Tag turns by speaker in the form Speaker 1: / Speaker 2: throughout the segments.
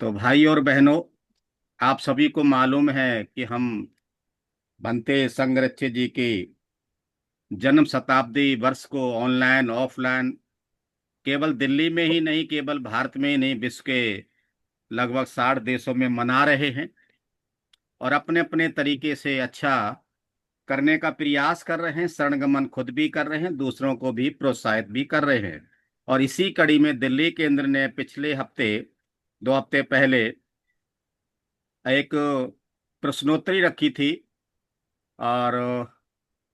Speaker 1: तो भाई और बहनों, आप सभी को मालूम है कि हम बनते संघरच्चे जी की जन्म शताब्दी वर्ष को ऑनलाइन ऑफलाइन केवल दिल्ली में ही नहीं, केवल भारत में ही नहीं, विश्व के लगभग 60 देशों में मना रहे हैं और अपने अपने तरीके से अच्छा करने का प्रयास कर रहे हैं। शरणगमन खुद भी कर रहे हैं, दूसरों को भी प्रोत्साहित भी कर रहे हैं। और इसी कड़ी में दिल्ली केंद्र ने पिछले हफ्ते, 2 हफ्ते पहले, एक प्रश्नोत्तरी रखी थी और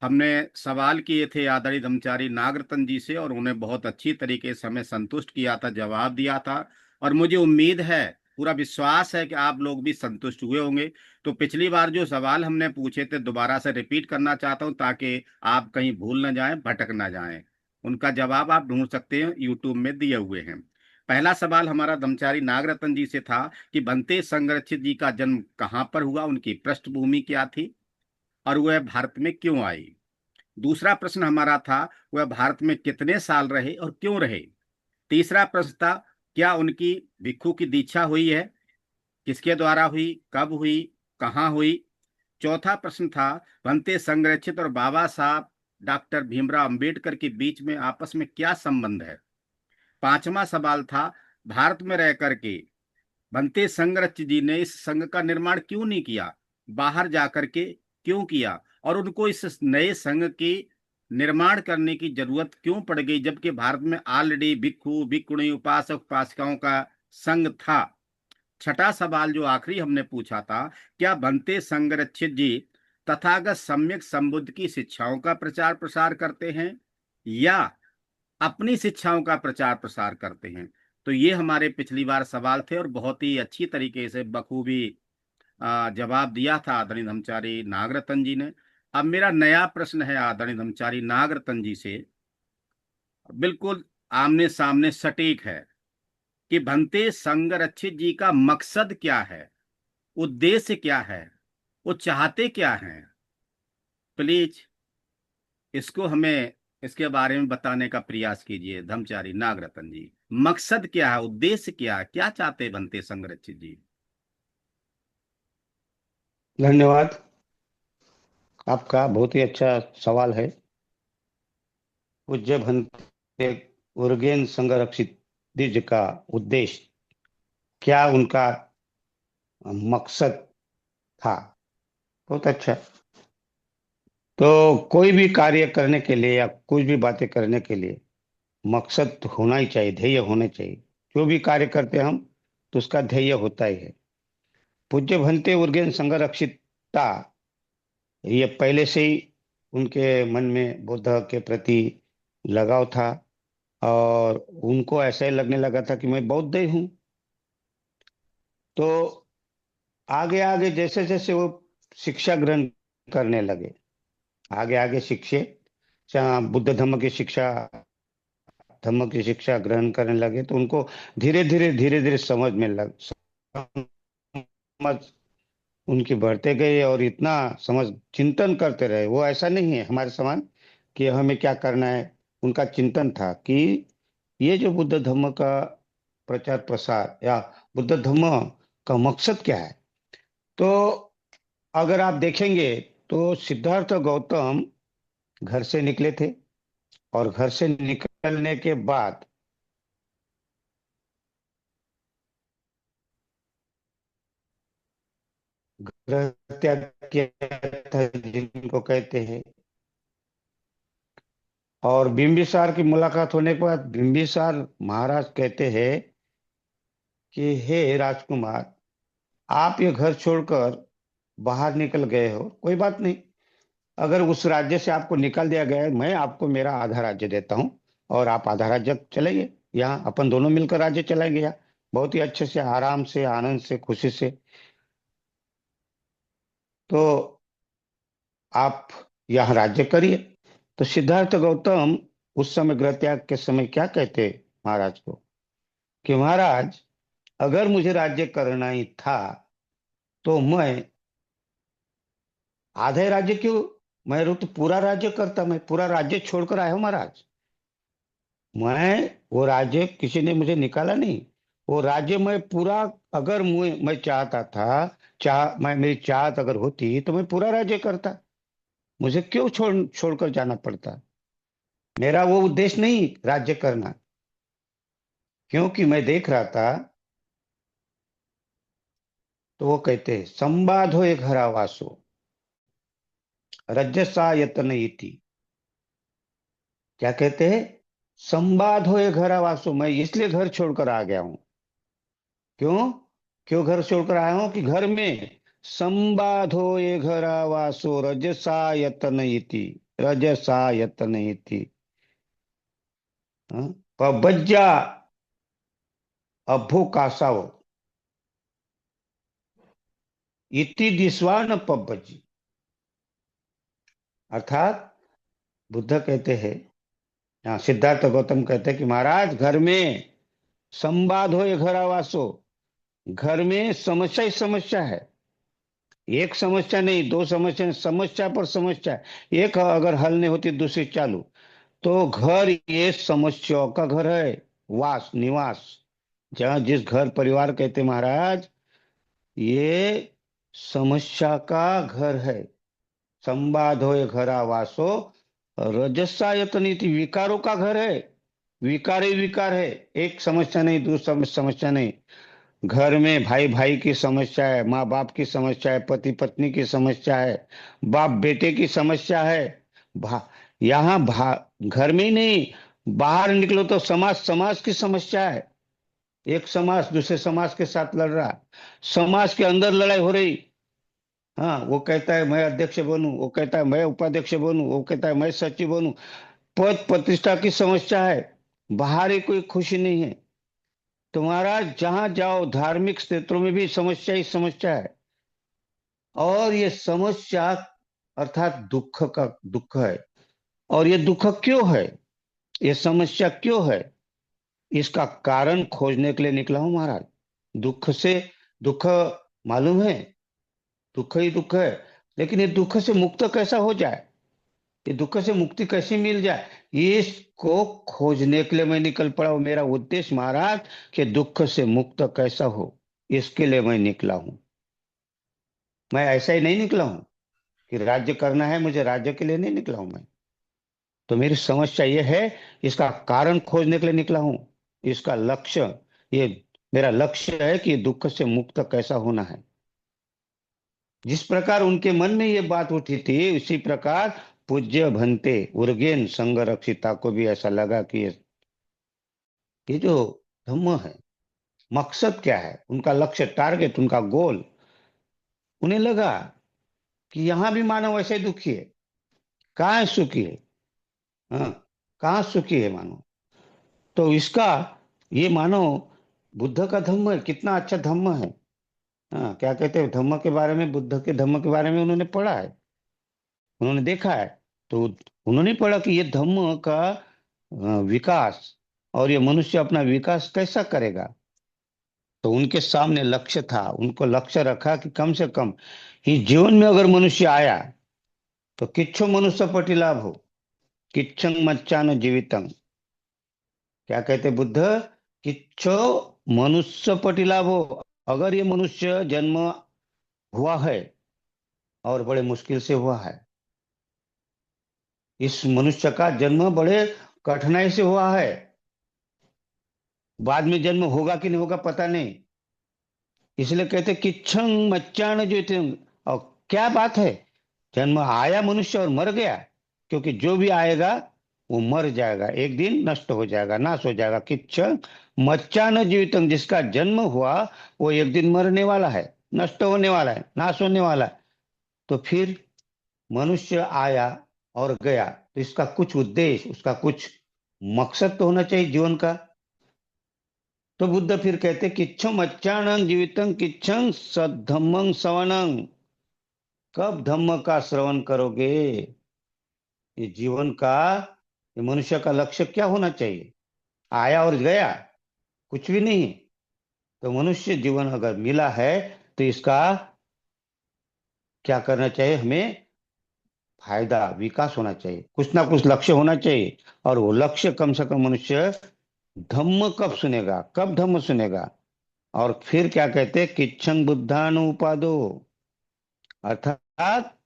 Speaker 1: हमने सवाल किए थे आदरणीय ब्रह्मचारी नागरत्न जी से और उन्हें बहुत अच्छी तरीके से हमें संतुष्ट किया था, जवाब दिया था। और मुझे उम्मीद है, पूरा विश्वास है कि आप लोग भी संतुष्ट हुए होंगे। तो पिछली बार जो सवाल हमने पूछे थे दोबारा से रिपीट करना चाहता हूं ताकि आप कहीं भूल न जाएं, भटक न जाएं। उनका जवाब आप ढूंढ सकते हैं, यूट्यूब में दिए हुए हैं। पहला सवाल हमारा ब्रह्मचारी नागरत्न जी से था कि बनते संरक्षित जी का जन्म कहाँ पर हुआ, उनकी पृष्ठभूमि क्या थी और वह भारत में क्यों आई। दूसरा प्रश्न हमारा था, वह भारत में कितने साल रहे और क्यों रहे। तीसरा प्रश्न था, क्या उनकी भिक्षु की दीक्षा हुई है, किसके द्वारा हुई, कब हुई, कहाँ हुई। चौथा प्रश्न था, भंते संरक्षित और बाबा साहब डॉक्टर भीमराव अंबेडकर के बीच में आपस में क्या संबंध है। पांचवा सवाल था, भारत में रह करके भंते संरक्षित जी ने इस संघ का निर्माण क्यों नहीं किया, बाहर जाकर के क्यों किया, और उनको इस नए संघ की निर्माण करने की जरूरत क्यों पड़ गई जबकि भारत में ऑलरेडी भिक्षु भिक्षुणी उपासक उपासिकाओं का संघ था। छठा सवाल जो आखिरी हमने पूछा था, क्या बनते संरक्षित जी तथागत सम्यक संबुद्ध की शिक्षाओं का प्रचार प्रसार करते हैं या अपनी शिक्षाओं का प्रचार प्रसार करते हैं। तो ये हमारे पिछली बार सवाल थे और बहुत ही अच्छी तरीके से बखूबी जवाब दिया था आदरणीय ब्रह्मचारी नागरत्न जी ने। अब मेरा नया प्रश्न है आदरणीय ब्रह्मचारी नागरत्न जी से, बिल्कुल आमने सामने सटीक है, कि भंते संरक्षित जी का मकसद क्या है, उद्देश्य क्या है, वो चाहते क्या हैं। प्लीज इसको हमें इसके बारे में बताने का प्रयास कीजिए ब्रह्मचारी नागरत्न जी। मकसद क्या है, उद्देश्य क्या है, क्या चाहते बनते संरक्षित जी।
Speaker 2: धन्यवाद। आपका बहुत ही अच्छा सवाल है। पूज्य भंते उर्गेन संरक्षित द्विज का उद्देश्य क्या, उनका मकसद था। बहुत अच्छा। तो कोई भी कार्य करने के लिए या कुछ भी बातें करने के लिए मकसद तो होना ही चाहिए, ध्येय होने चाहिए। जो भी कार्य करते हैं हम, तो उसका ध्येय होता ही है। पूज्य भंते उर्गेन संरक्षितता, ये पहले से ही उनके मन में बुद्ध के प्रति लगाव था और उनको ऐसा ही लगने लगा था कि मैं बौद्ध ही हूँ। तो आगे आगे जैसे जैसे वो शिक्षा ग्रहण करने लगे, आगे आगे शिक्षे बुद्ध धम्म की शिक्षा ग्रहण करने लगे, तो उनको धीरे धीरे समझ में लग समझ उनकी बढ़ते गए और इतना समझ चिंतन करते रहे। वो ऐसा नहीं है हमारे समान कि हमें क्या करना है। उनका चिंतन था कि ये जो बुद्ध धम्म का प्रचार प्रसार या बुद्ध धम्म का मकसद क्या है। तो अगर आप देखेंगे तो सिद्धार्थ गौतम घर से निकले थे और घर से निकलने के बाद गृह त्याग किया था, जिनको कहते हैं। और बिंबिसार की मुलाकात होने के बाद बिंबिसार महाराज कहते हैं कि हे राजकुमार, आप ये घर छोड़कर बाहर निकल गए हो, कोई बात नहीं। अगर उस राज्य से आपको निकाल दिया गया है, मैं आपको मेरा आधा राज्य देता हूँ और आप आधा राज्य चलेंगे। यहाँ अपन दोनों मिलकर राज्य चलाएंगे, यहाँ बहुत ही अच्छे से, आराम से, आनंद से, खुशी से। तो आप यहाँ राज्य करिए। तो सिद्धार्थ गौतम उस समय गृह त्याग के समय क्या कहते महाराज को कि महाराज, अगर मुझे राज्य करना ही था तो मैं आधे राज्य क्यों, मैं तो पूरा राज्य करता। मैं पूरा राज्य छोड़कर आया हूं महाराज। मैं वो राज्य, किसी ने मुझे निकाला नहीं, वो राज्य मैं पूरा, अगर मैं चाहता था, मैं मेरी चाहत अगर होती तो मैं पूरा राज्य करता। मुझे क्यों छोड़कर जाना पड़ता? मेरा वो उद्देश्य नहीं राज्य करना, क्योंकि मैं देख रहा था। तो वो कहते हैं संबाधो एक हरावासो रजसा यतन इति। क्या कहते हैं? संबाधो एक हरावासो, मैं इसलिए घर छोड़कर आ गया हूं। क्यों? क्यों घर छोड़कर आया हूं? कि घर में संबाधो ये घरावासो रजसा यतन इति। रजसा यतन इति। हाँ? पबज्जा अभो कासाव इति दिस्वा न पब्बजी। अर्थात बुद्ध कहते हैं, हाँ, सिद्धार्थ गौतम कहते हैं कि महाराज घर में संवाद हो, ये घर आवासो, घर में समस्या ही समस्या है। एक समस्या नहीं, दो समस्या नहीं, समस्या पर समस्या। एक अगर हल नहीं होती, दूसरी चालू। तो घर ये समस्याओं का घर है, वास निवास। जहाँ जिस घर परिवार कहते महाराज, ये समस्या का घर है। संवाद हो ये घर आवासो रजसायत नीति, विकारों का घर है। विकार ही विकार है। एक समस्या नहीं, दूसरी समस्या नहीं। घर में भाई भाई की समस्या है, माँ बाप की समस्या है, पति पत्नी की समस्या है, बाप बेटे की समस्या है। भा, यहाँ घर में ही नहीं, बाहर निकलो तो समाज समाज की समस्या है। एक समाज दूसरे समाज के साथ लड़ रहा, समाज के अंदर लड़ाई हो रही। हाँ, वो कहता है मैं अध्यक्ष बनूं, वो कहता है मैं उपाध्यक्ष बनूं, वो कहता है मैं सचिव बनूं। पद प्रतिष्ठा की समस्या है, बाहर ही कोई खुशी नहीं है। तुम्हारा जहां जाओ धार्मिक क्षेत्रों में भी समस्या ही समस्या है। और ये समस्या अर्थात दुख का दुख है। और ये दुख क्यों है? ये समस्या क्यों है? इसका कारण खोजने के लिए निकला हूं महाराज। दुख से, दुख मालूम है, दुख ही दुख है। लेकिन ये दुख से मुक्त कैसा हो जाए, ये दुख से मुक्ति कैसे मिल जाए, इसको खोजने के लिए मैं निकल पड़ा हूं। मेरा उद्देश्य महाराज कि दुख से मुक्त कैसा हो, इसके लिए मैं निकला हूं। मैं ऐसा ही नहीं निकला हूं कि राज्य करना है मुझे, राज्य के लिए नहीं निकला हूं मैं। तो मेरी समस्या ये है, इसका कारण खोजने के लिए निकला हूं। इसका लक्ष्य, ये मेरा लक्ष्य है कि दुख से मुक्त कैसा होना है। जिस प्रकार उनके मन में ये बात उठी थी, उसी प्रकार पूज्य भंते उर्गेन संघ रक्षिता को भी ऐसा लगा कि ये जो धम्म है, मकसद क्या है, उनका लक्ष्य, टारगेट, उनका गोल। उन्हें लगा कि यहां भी मानव ऐसे ही दुखी है। कहाँ है सुखी है? हाँ, कहाँ सुखी है मानव? तो इसका, ये मानो बुद्ध का धम्म है, कितना अच्छा धम्म है। हाँ, क्या कहते हैं धम्म के बारे में, बुद्ध के धम्म के बारे में उन्होंने पढ़ा है, उन्होंने देखा है। तो उन्होंने पढ़ा कि ये धम्म का विकास, और ये मनुष्य अपना विकास कैसा करेगा। तो उनके सामने लक्ष्य था, उनको लक्ष्य रखा कि कम से कम इस जीवन में अगर मनुष्य आया तो किच्छो मनुष्य पटिलाभ हो, किच्छं मच्चान जीवितंग। क्या कहते बुद्ध? किच्छो मनुष्य पटिलाभ हो। अगर ये मनुष्य जन्म हुआ है, और बड़े मुश्किल से हुआ है, इस मनुष्य का जन्म बड़े कठिनाई से हुआ है। बाद में जन्म होगा कि नहीं होगा पता नहीं। इसलिए कहते किच्छंग मच्चान जो थे। और क्या बात है, जन्म आया मनुष्य और मर गया। क्योंकि जो भी आएगा वो मर जाएगा, एक दिन नष्ट हो जाएगा, नाश हो जाएगा। किच्छंग मच्चान जीवितंग, जिसका जन्म हुआ वो एक दिन मरने वाला है, नष्ट होने वाला है, नाश होने वाला है। तो फिर मनुष्य आया और गया, तो इसका कुछ उद्देश्य, उसका कुछ मकसद तो होना चाहिए जीवन का। तो बुद्ध फिर कहते किच्छम अच्छाणं जीवितं किच्छं सद्धम्मं सवनं। कब धम्म का श्रवण करोगे? ये जीवन का, ये मनुष्य का लक्ष्य क्या होना चाहिए? आया और गया, कुछ भी नहीं। तो मनुष्य जीवन अगर मिला है तो इसका क्या करना चाहिए हमें? फायदा, विकास होना चाहिए, कुछ ना कुछ लक्ष्य होना चाहिए। और वो लक्ष्य कम से कम मनुष्य धम्म कब सुनेगा, कब धम्म सुनेगा? और फिर क्या कहते हैं, किच्छं बुद्धानुपादो, अर्थात,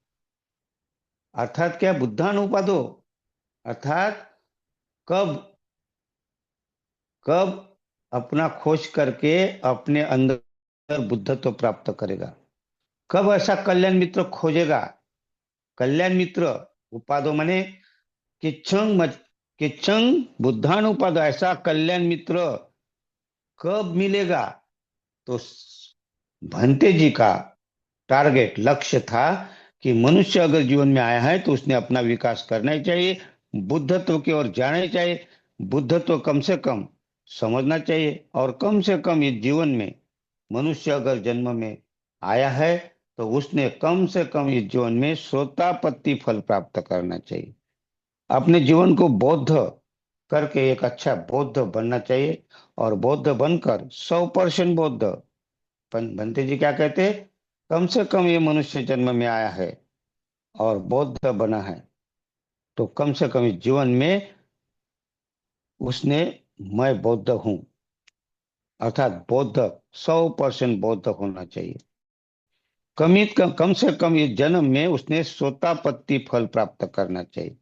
Speaker 2: अर्थात क्या, बुद्धानुपादो, अर्थात कब, कब अपना खोज करके अपने अंदर बुद्धत्व प्राप्त करेगा, कब ऐसा कल्याण मित्र खोजेगा। कल्याण मित्र, उपादो माने किच्छंग किच्छंग बुद्धानुपादो, ऐसा कल्याण मित्र कब मिलेगा? तो भंते जी का टारगेट, लक्ष्य था कि मनुष्य अगर जीवन में आया है तो उसने अपना विकास करना ही चाहिए, बुद्धत्व की ओर जाना ही चाहिए, बुद्धत्व कम से कम समझना चाहिए, और कम से कम इस जीवन में मनुष्य अगर जन्म में आया है तो उसने कम से कम इस जीवन में सोतापत्ति फल प्राप्त करना चाहिए। अपने जीवन को बौद्ध करके एक अच्छा बौद्ध बनना चाहिए, और बौद्ध बनकर 100% बौद्ध। बनते जी क्या कहते हैं, कम से कम ये मनुष्य जन्म में आया है और बौद्ध बना है, तो कम से कम इस जीवन में उसने, मैं बौद्ध हूं, अर्थात बौद्ध, 100% बौद्ध होना चाहिए। कम से कम इस जन्म में उसने सोतापत्ति फल प्राप्त करना चाहिए,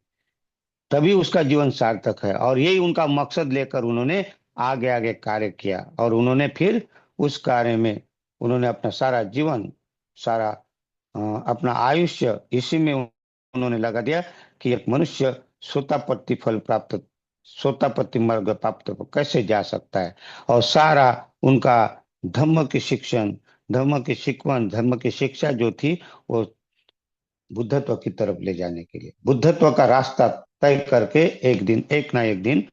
Speaker 2: तभी उसका जीवन सार्थक है। और यही उनका मकसद लेकर उन्होंने आगे आगे कार्य किया, और उन्होंने फिर उस कार्य में उन्होंने अपना सारा जीवन, सारा अपना आयुष्य इसी में उन्होंने लगा दिया कि एक मनुष्य सोतापट्टि फल प्राप्त, सोतापट्टि मार्ग प्राप्त कैसे जा सकता है। और सारा उनका धर्म की शिक्षण, धर्म की शिकवण, धर्म की शिक्षा जो थी, वो बुद्धत्व की तरफ ले जाने के लिए, बुद्धत्व का रास्ता तय करके एक दिन, एक ना एक दिन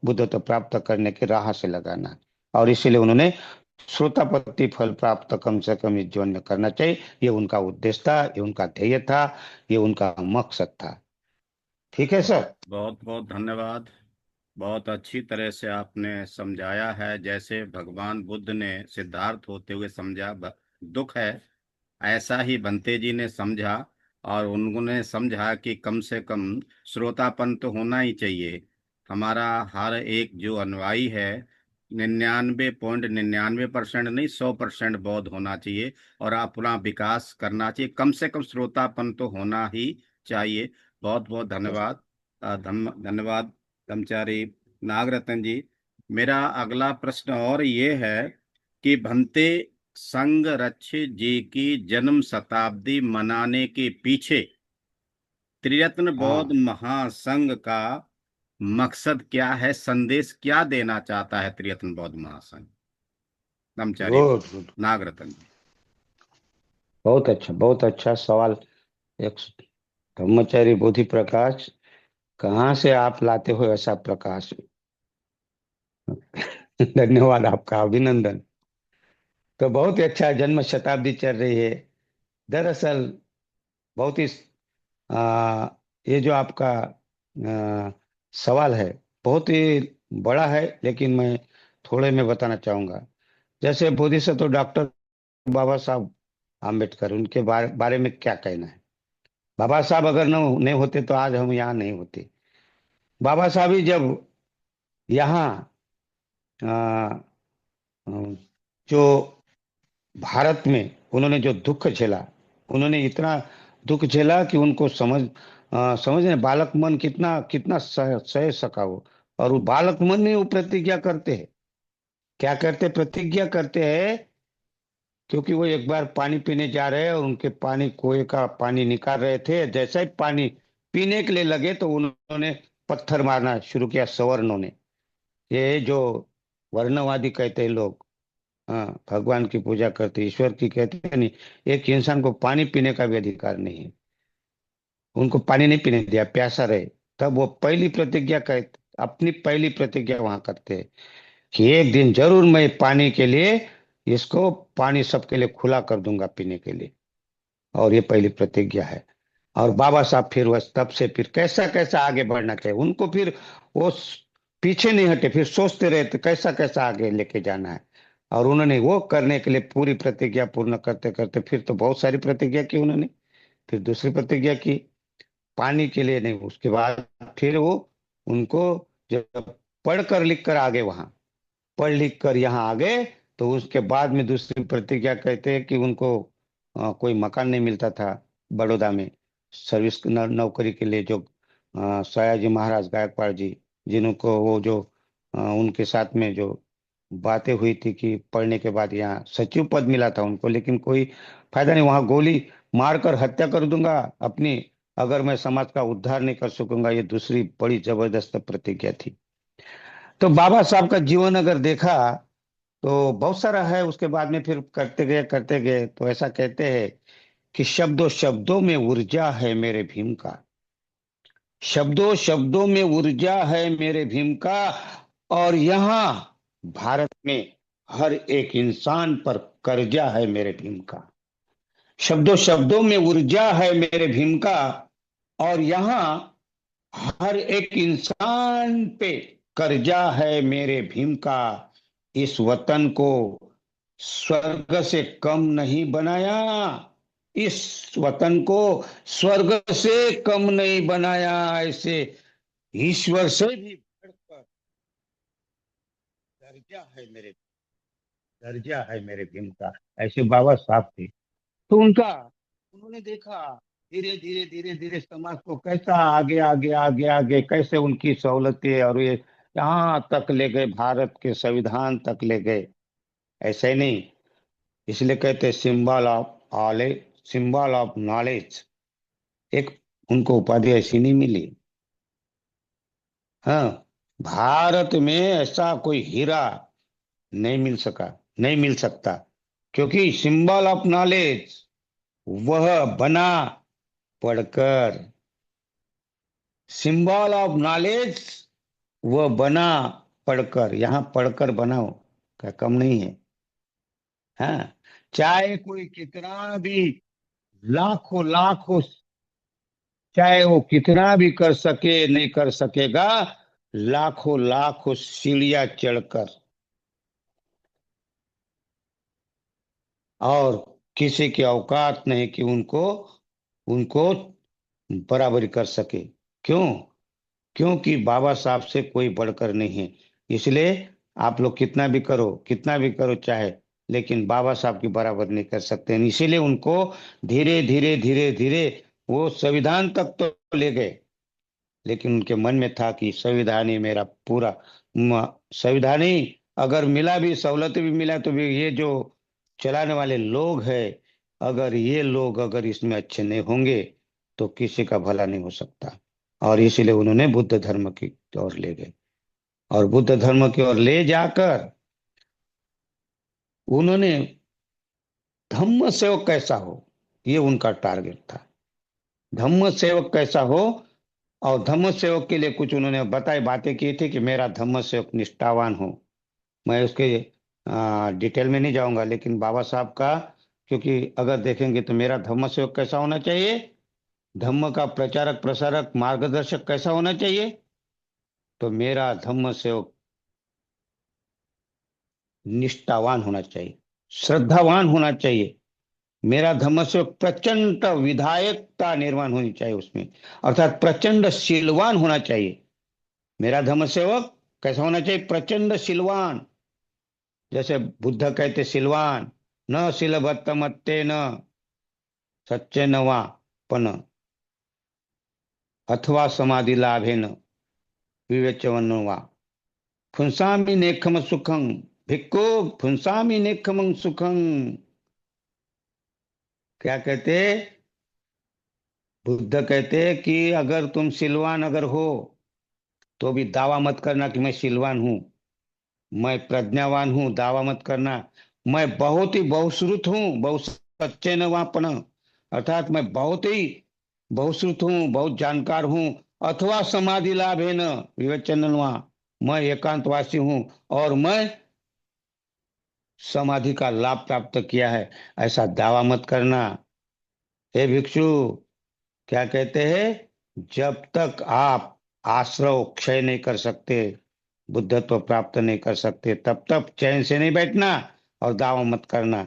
Speaker 2: बुद्धत्व प्राप्त करने की राह से लगाना। और इसीलिए उन्होंने श्रोतापत्ति फल प्राप्त कम से कम इस जीवन में करना चाहिए, ये उनका उद्देश्य था, ये उनका ध्येय था, ये उनका मकसद था। ठीक है सर।
Speaker 1: बहुत बहुत धन्यवाद। बहुत अच्छी तरह से आपने समझाया है, जैसे भगवान बुद्ध ने सिद्धार्थ होते हुए समझा दुख है, ऐसा ही बंते जी ने समझा। और उन्होंने समझा कि कम से कम श्रोतापन तो होना ही चाहिए। हमारा हर एक जो अनुयायी है, 99.99% नहीं, 100% बौद्ध होना चाहिए और अपना विकास करना चाहिए। कम से कम श्रोतापन तो होना ही चाहिए। बहुत बहुत धन्यवाद। धन्यवाद ब्रह्मचारी नागरत्न जी। मेरा अगला प्रश्न और ये है कि भंते संघरक्षित जी की जन्म शताब्दी मनाने के पीछे त्रिरत्न बौद्ध
Speaker 2: हाँ,
Speaker 1: महासंघ का मकसद क्या है, संदेश क्या देना चाहता है त्रिरत्न बौद्ध महासंघ? ब्रह्मचारी
Speaker 2: गुड गुड,
Speaker 1: नागरत्न जी।
Speaker 2: बहुत अच्छा सवाल। एक ब्रह्मचारी बोधि प्रकाश, कहाँ से आप लाते हो ऐसा प्रकाश? धन्यवाद, आपका अभिनंदन। तो बहुत ही अच्छा, जन्म शताब्दी चल रही है। दरअसल बहुत ही आ, ये जो आपका सवाल है बहुत ही बड़ा है, लेकिन मैं थोड़े में बताना चाहूंगा। जैसे बोधिसत्व डॉक्टर बाबा साहब आम्बेडकर, उनके बारे में क्या कहना है। बाबा साहब अगर न नहीं होते तो आज हम यहाँ नहीं होते। बाबा साहब ही जब यहाँ अ, जो भारत में उन्होंने जो दुख झेला, उन्होंने इतना दुख झेला कि उनको समझ नहीं, बालक मन कितना कितना सह सका वो। और वो बालक मन में वो प्रतिज्ञा करते हैं, क्या करते, प्रतिज्ञा करते हैं, क्योंकि वो एक बार पानी पीने जा रहे हैं और उनके पानी, कुएं का पानी निकाल रहे थे, जैसा ही पानी पीने के लिए लगे तो उन्होंने पत्थर मारना शुरू किया सवर्णों ने। ये जो वर्णवादी कहते हैं लोग, हाँ, भगवान की पूजा करते, ईश्वर की कहते हैं नहीं, एक इंसान को पानी पीने का भी अधिकार नहीं है, उनको पानी नहीं पीने दिया, प्यासा रहे। तब वो पहली प्रतिज्ञा कर, अपनी पहली प्रतिज्ञा वहां करते हैं कि एक दिन जरूर मैं पानी के लिए, इसको पानी सबके लिए खुला कर दूंगा पीने के लिए। और ये पहली प्रतिज्ञा है। और बाबा साहब फिर वह तब से फिर कैसा कैसा आगे बढ़ना चाहिए उनको, फिर वो पीछे नहीं हटे, फिर सोचते रहे तो कैसा कैसा आगे लेके जाना है। और उन्होंने वो करने के लिए पूरी प्रतिज्ञा पूर्ण करते करते फिर तो बहुत सारी प्रतिज्ञा की उन्होंने। फिर दूसरी प्रतिज्ञा की, पानी के लिए नहीं, उसके बाद फिर वो, उनको जब पढ़ कर लिख कर आ गए वहां, पढ़ लिख कर यहाँ आ गए। तो उसके बाद में दूसरी प्रतिज्ञा कहते हैं कि उनको कोई मकान नहीं मिलता था बड़ौदा में, सर्विस नौकरी के लिए, जो सयाजी महाराज गायकवाड़ जी, जिनको वो जो उनके साथ में जो बातें हुई थी कि पढ़ने के बाद यहाँ सचिव पद मिला था उनको, लेकिन कोई फायदा नहीं, वहां गोली मारकर हत्या कर दूंगा अपनी, अगर मैं समाज का उद्धार नहीं कर सकूंगा। ये दूसरी बड़ी जबरदस्त प्रतिज्ञा थी। तो बाबा साहब का जीवन अगर देखा तो बहुत सारा है, उसके बाद में फिर करते गए तो ऐसा कहते हैं कि शब्दों शब्दों में ऊर्जा है मेरे भीम का, शब्दों शब्दों में ऊर्जा है मेरे भीम का, और यहाँ भारत में हर एक इंसान पर कर्जा है मेरे भीम का। शब्दों शब्दों में ऊर्जा है मेरे भीम का, और यहाँ हर एक इंसान पे कर्जा है मेरे भीम का। इस वतन को स्वर्ग से कम नहीं बनाया, इस वतन को स्वर्ग से कम नहीं बनाया, ऐसे ईश्वर से भी बढ़कर दर्जा है मेरे, दर्जा है मेरे भीम का। ऐसे बाबा साहब थे। तो उनका, उन्होंने देखा धीरे धीरे धीरे धीरे समाज को कैसा आगे आगे आगे आगे, कैसे उनकी सहूलतें और ये यहाँ तक ले गए, भारत के संविधान तक ले गए। ऐसे ही नहीं, इसलिए कहते symbol of knowledge, symbol of knowledge. एक उनको उपाधि ऐसी नहीं मिली। हाँ, भारत में ऐसा कोई हीरा नहीं मिल सका, नहीं मिल सकता, क्योंकि सिंबल ऑफ नॉलेज वह बना पढ़कर, सिंबल ऑफ नॉलेज वह बना पढ़कर, यहाँ पढ़कर बनाओ क्या कम नहीं है। हाँ, चाहे कोई कितना भी लाखों लाखों, चाहे वो कितना भी कर सके नहीं कर सकेगा, लाखों लाखों सीढ़ियां चढ़कर, और किसी की औकात नहीं कि उनको उनको बराबरी कर सके। क्यों? क्योंकि बाबा साहब से कोई बढ़कर नहीं है। इसलिए आप लोग कितना भी करो, कितना भी करो चाहे, लेकिन बाबा साहब की बराबर नहीं कर सकते। इसीलिए उनको धीरे धीरे धीरे धीरे वो संविधान तक तो ले गए, लेकिन उनके मन में था कि संविधान ही मेरा पूरा, संविधान ही अगर मिला भी, सहूलत भी मिला, तो भी ये जो चलाने वाले लोग हैं, अगर ये लोग अगर इसमें अच्छे नहीं होंगे तो किसी का भला नहीं हो सकता। और इसीलिए उन्होंने बुद्ध धर्म की ओर ले गए, और बुद्ध धर्म की ओर ले जाकर उन्होंने धम्म सेवक कैसा हो, ये उनका टारगेट था। धम्म सेवक कैसा हो, और धम्म सेवक के लिए कुछ उन्होंने बताई, बातें की थी कि मेरा धम्म सेवक निष्ठावान हो। मैं उसके डिटेल में नहीं जाऊंगा, लेकिन बाबा साहब का, क्योंकि अगर देखेंगे तो मेरा धम्म सेवक कैसा होना चाहिए, धम्म का प्रचारक प्रसारक मार्गदर्शक कैसा होना चाहिए, तो मेरा धम्म सेवक निष्ठावान होना चाहिए, श्रद्धावान होना चाहिए। मेरा धम्म सेवक प्रचंड विधायकता निर्माण होनी चाहिए उसमें, अर्थात प्रचंड शीलवान होना चाहिए। मेरा धम्म सेवक कैसा होना चाहिए? प्रचंड शीलवान। जैसे बुद्ध कहते सिलवान, न सिलबत्तमत्ते न सच्चे नवापन अथवा समाधि लाभेन विवेचवन, फुंसामि नेखम सुखं, भिक्खु फुंसामि नेखम सुखं। क्या कहते? बुद्ध कहते कि अगर तुम सिलवान अगर हो तो भी दावा मत करना कि मैं सिलवान हूं, मैं प्रज्ञावान हूं, दावा मत करना। मैं बहुत ही बहुश्रुत हूं, बहुत सच्चे न वापन, अर्थात मैं बहुत ही बहुश्रुत हूं, बहुत जानकार हूं। अथवा समाधि लाभ है न विवेचन, मैं एकांतवासी हूं और मैं समाधि का लाभ प्राप्त किया है, ऐसा दावा मत करना। हे भिक्षु, क्या कहते हैं, जब तक आप आश्रव क्षय नहीं कर सकते, बुद्धत्व प्राप्त नहीं कर सकते, तब तक चैन से नहीं बैठना और दावा मत करना।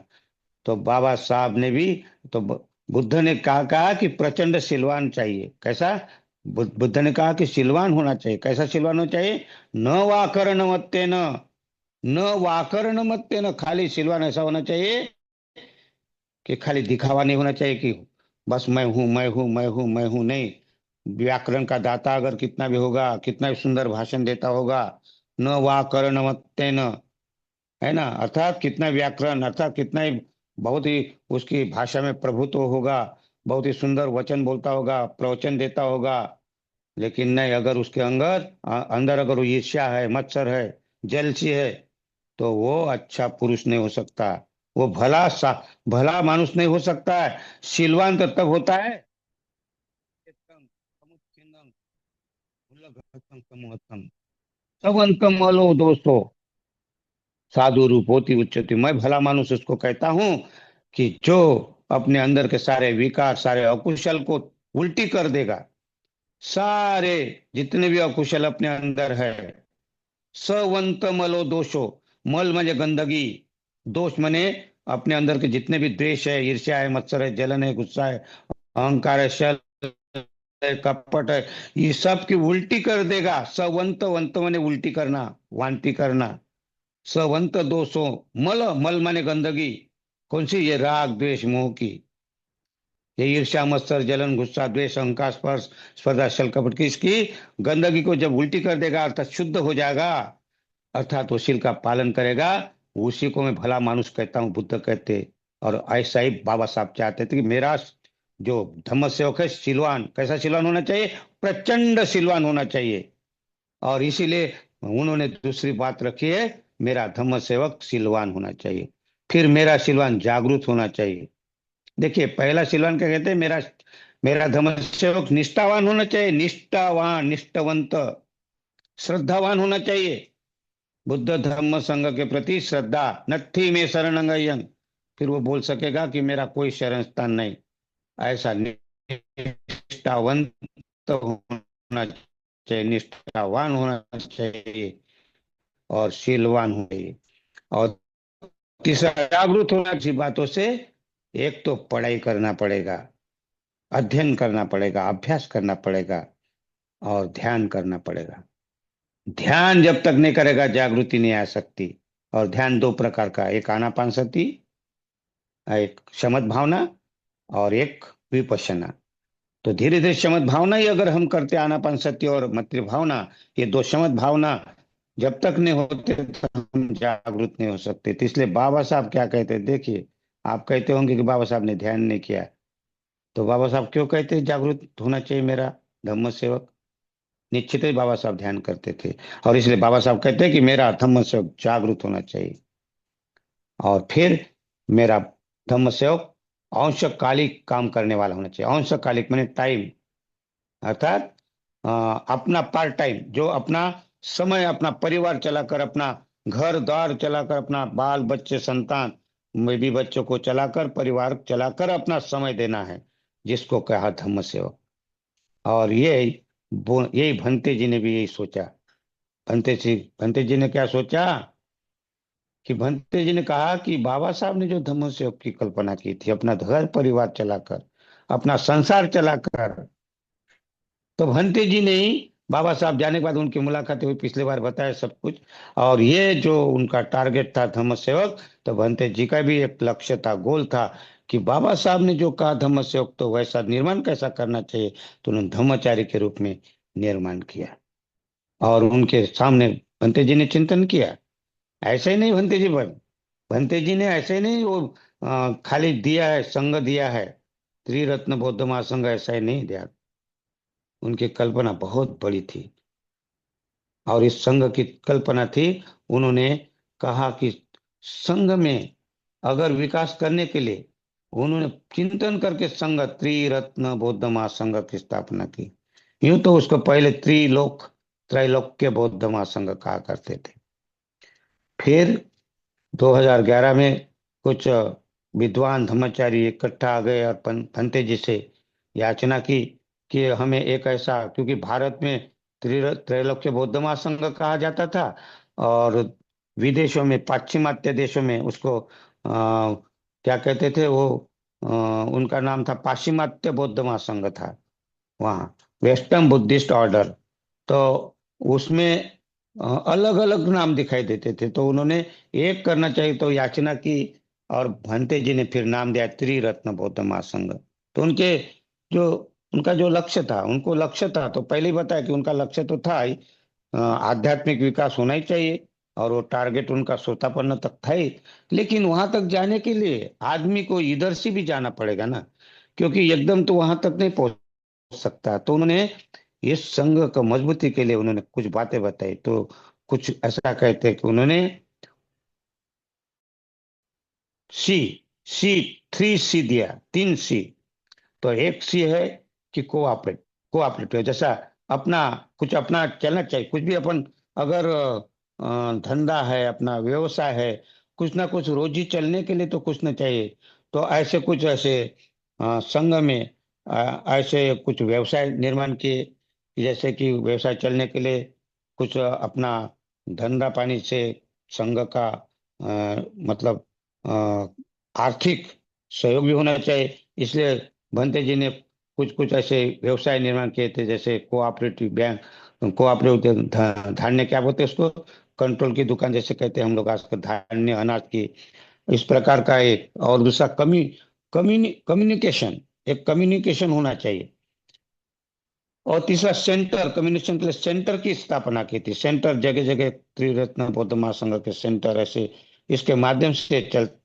Speaker 2: तो बाबा साहब ने भी, तो बुद्ध ने कहा कि प्रचंड सिलवान चाहिए, कैसा? बुद्ध ने कहा कि सिलवान होना चाहिए। कैसा सिलवान होना चाहिए? न वाकरण मत्ते न वाकरण मत्ते न, खाली सिलवान ऐसा होना चाहिए कि खाली दिखावा नहीं होना चाहिए कि बस मैं हूं मैं हूं मैं हूं मैं हूं, नहीं। व्याकरण का दाता अगर कितना भी होगा, कितना भी सुंदर भाषण देता होगा, न वाकरण मत्ते न, है ना, अर्थात कितना व्याकरण, अर्थात कितना ही, बहुत ही उसकी भाषा में प्रभुत्व होगा, बहुत ही सुंदर वचन बोलता होगा, प्रवचन देता होगा, लेकिन नहीं, अगर उसके अंदर अगर वो ईर्ष्या है, मत्सर है, जेलसी है, तो वो अच्छा पुरुष नहीं हो सकता। वो भला मानुष नहीं हो सकता है। शीलवान तो तब होता है मलो दोस्तों, साधु रूप होती उच्चति। मैं भला मानुष उसको कहता हूं कि जो अपने अंदर के सारे विकार, सारे अकुशल को उल्टी कर देगा। सारे जितने भी अकुशल अपने अंदर है, सवंत मलो दोषो, मल माने गंदगी, दोष माने अपने अंदर के जितने भी द्वेष है, ईर्ष्या है, मत्सर है, जलन है, गुस्सा है, अहंकार है, शल है, कपट है, ये सब की उल्टी कर देगा। सवंत, वंत माने उल्टी करना, वांति करना। सवंत दोषो, मल, मल माने गंदगी, कौन सी? ये राग द्वेष मोह की, ये ईर्ष्या, मत्सर, जलन, गुस्सा, द्वेष, अहंकार, स्पर्श, स्पर्धा, छल, कपट की, इसकी गंदगी को जब उल्टी कर देगा, अर्थात शुद्ध हो जाएगा, अर्थात वो शील का पालन करेगा, उसी को मैं भला मानुष कहता हूँ, बुद्ध कहते। और ऐसा ही बाबा साहब चाहते थे कि मेरा जो धम्म सेवक है सिलवान, कैसा सिलवान होना चाहिए? प्रचंड सिलवान होना चाहिए। और इसीलिए उन्होंने दूसरी बात रखी है, मेरा धम्म सेवक सिलवान होना चाहिए। फिर मेरा सिलवान जागरूक होना चाहिए। देखिए, पहला सिलवान क्या कहते हैं? मेरा मेरा धर्म सेवक निष्ठावान होना चाहिए, निष्ठावान, निष्ठावंत, श्रद्धावान होना चाहिए, बुद्ध धर्म संघ के प्रति श्रद्धा, नत्थी में शरणंगयन, फिर वो बोल सकेगा कि मेरा कोई शरण स्थान नहीं। ऐसा निष्ठावंत होना चाहिए, निष्ठावान होना चाहिए, और शीलवान होना चाहिए। और तीसरा, जागरूक होना अच्छी बातों से। एक तो पढ़ाई करना पड़ेगा, अध्ययन करना पड़ेगा, अभ्यास करना पड़ेगा, और ध्यान करना पड़ेगा। ध्यान जब तक नहीं करेगा, जागृति नहीं आ सकती। और ध्यान दो प्रकार का, एक आनापान सति, एक शमत भावना, और एक विपश्यना। तो धीरे धीरे शमत भावना ही अगर हम करते, आनापान सति और मैत्री भावना, ये दो शमत भावना जब तक नहीं होते, तो हम जागृत नहीं हो सकते। तो इसलिए बाबा साहब क्या कहते हैं, देखिए, आप कहते होंगे कि बाबा साहब ने ध्यान नहीं किया, तो बाबा साहब क्यों कहते हैं जागरूक होना चाहिए मेरा धम्म सेवक? निश्चित ही बाबा साहब ध्यान करते थे, और इसलिए बाबा साहब कहते हैं कि मेरा धम्म सेवक जागरूक होना चाहिए। और फिर मेरा धम्म सेवक अंशकालिक काम करने वाला होना चाहिए। अंशकालिक मैंने टाइम, अर्थात अपना पार्ट टाइम, जो अपना समय, अपना परिवार चलाकर, अपना घर द्वार चलाकर, अपना बाल बच्चे संतान में भी बच्चों को चलाकर, परिवार चलाकर अपना समय देना है, जिसको कहा धम्म सेवक। और यही भंते जी ने भी यही सोचा। भंते जी ने क्या सोचा कि भंते जी ने कहा कि बाबा साहब ने जो धम्म सेवक की कल्पना की थी, अपना घर परिवार चलाकर, अपना संसार चलाकर, तो भंते जी ने ही, बाबा साहब जाने के बाद उनकी मुलाकात हुई, पिछली बार बताया सब कुछ। और ये जो उनका टारगेट था धम्म सेवक, तो भंते जी का भी एक लक्ष्य था, गोल था, कि बाबा साहब ने जो कहा धम्म सेवक, तो वैसा निर्माण कैसा करना चाहिए। तो उन्होंने धम्मचारी के रूप में निर्माण किया, और उनके सामने भंते जी ने चिंतन किया। ऐसे ही नहीं भंते जी, पर भंते जी ने ऐसे ही नहीं वो खाली दिया है, संघ दिया है, त्रिरत्न बौद्ध महासंघ, ऐसा ही नहीं दिया। उनकी कल्पना बहुत बड़ी थी, और इस संघ की कल्पना थी, उन्होंने कहा कि संघ में अगर विकास करने के लिए, उन्होंने चिंतन करके संघ, त्रिरत्न बौद्ध महासंघ की स्थापना की। यूं तो उसको पहले त्रैलोक्य बौद्ध महासंघ कहा करते थे। फिर 2011 में कुछ विद्वान धर्मचारी इकट्ठा आ गए, और पंते जी से याचना की कि हमें एक ऐसा, क्योंकि भारत में त्रैलोक्य बौद्ध महासंघ कहा जाता था, और विदेशों में, पाश्चिमात्य देशों में उसको क्या कहते थे वो, उनका नाम था पाश्चिमात्य बौद्ध महासंघ था वहाँ। Western Buddhist order. तो उसमें अलग अलग नाम दिखाई देते थे, तो उन्होंने एक करना चाहिए तो याचना की, और भंते जी ने फिर नाम दिया त्रिरत्न बौद्ध महासंघ। तो उनके जो उनका जो लक्ष्य था, उनको लक्ष्य था, तो पहले ही बताया कि उनका लक्ष्य तो था ही, आध्यात्मिक विकास होना ही चाहिए, और वो टारगेट उनका सोतापन्न तक था ही। लेकिन वहां तक जाने के लिए आदमी को इधर से भी जाना पड़ेगा ना, क्योंकि एकदम तो वहां तक नहीं पहुंच सकता। तो उन्होंने इस संघ को मजबूती के लिए उन्होंने कुछ बातें बताई। तो कुछ ऐसा कहते हैं कि उन्होंने सी सी 3 सी दिया, 3 सी। तो एक सी है कि कोऑपरेटिव, जैसा अपना कुछ अपना चलना चाहिए, कुछ भी अपन अगर धंधा है, अपना व्यवसाय है, कुछ ना कुछ रोजी चलने के लिए तो कुछ ना चाहिए। तो ऐसे कुछ ऐसे संघ में ऐसे कुछ व्यवसाय निर्माण किए, जैसे कि व्यवसाय चलने के लिए कुछ अपना धंधा पानी से संघ का मतलब आर्थिक सहयोग भी होना चाहिए। इसलिए भंते जी ने कुछ कुछ ऐसे व्यवसाय निर्माण किए थे, जैसे कोऑपरेटिव बैंक, कोऑपरेटिव धान्य क्या बोलते हैं उसको, कंट्रोल की दुकान जैसे कहते हैं हम लोग आजकल, धान्य अनाज की, इस प्रकार का एक। और दूसरा कम्युनिकेशन, एक कम्युनिकेशन होना चाहिए। और तीसरा सेंटर, कम्युनिकेशन के लिए सेंटर की स्थापना की थी। सेंटर जगह जगह त्रिरत्न बौद्ध महासंघ के सेंटर ऐसे इसके माध्यम से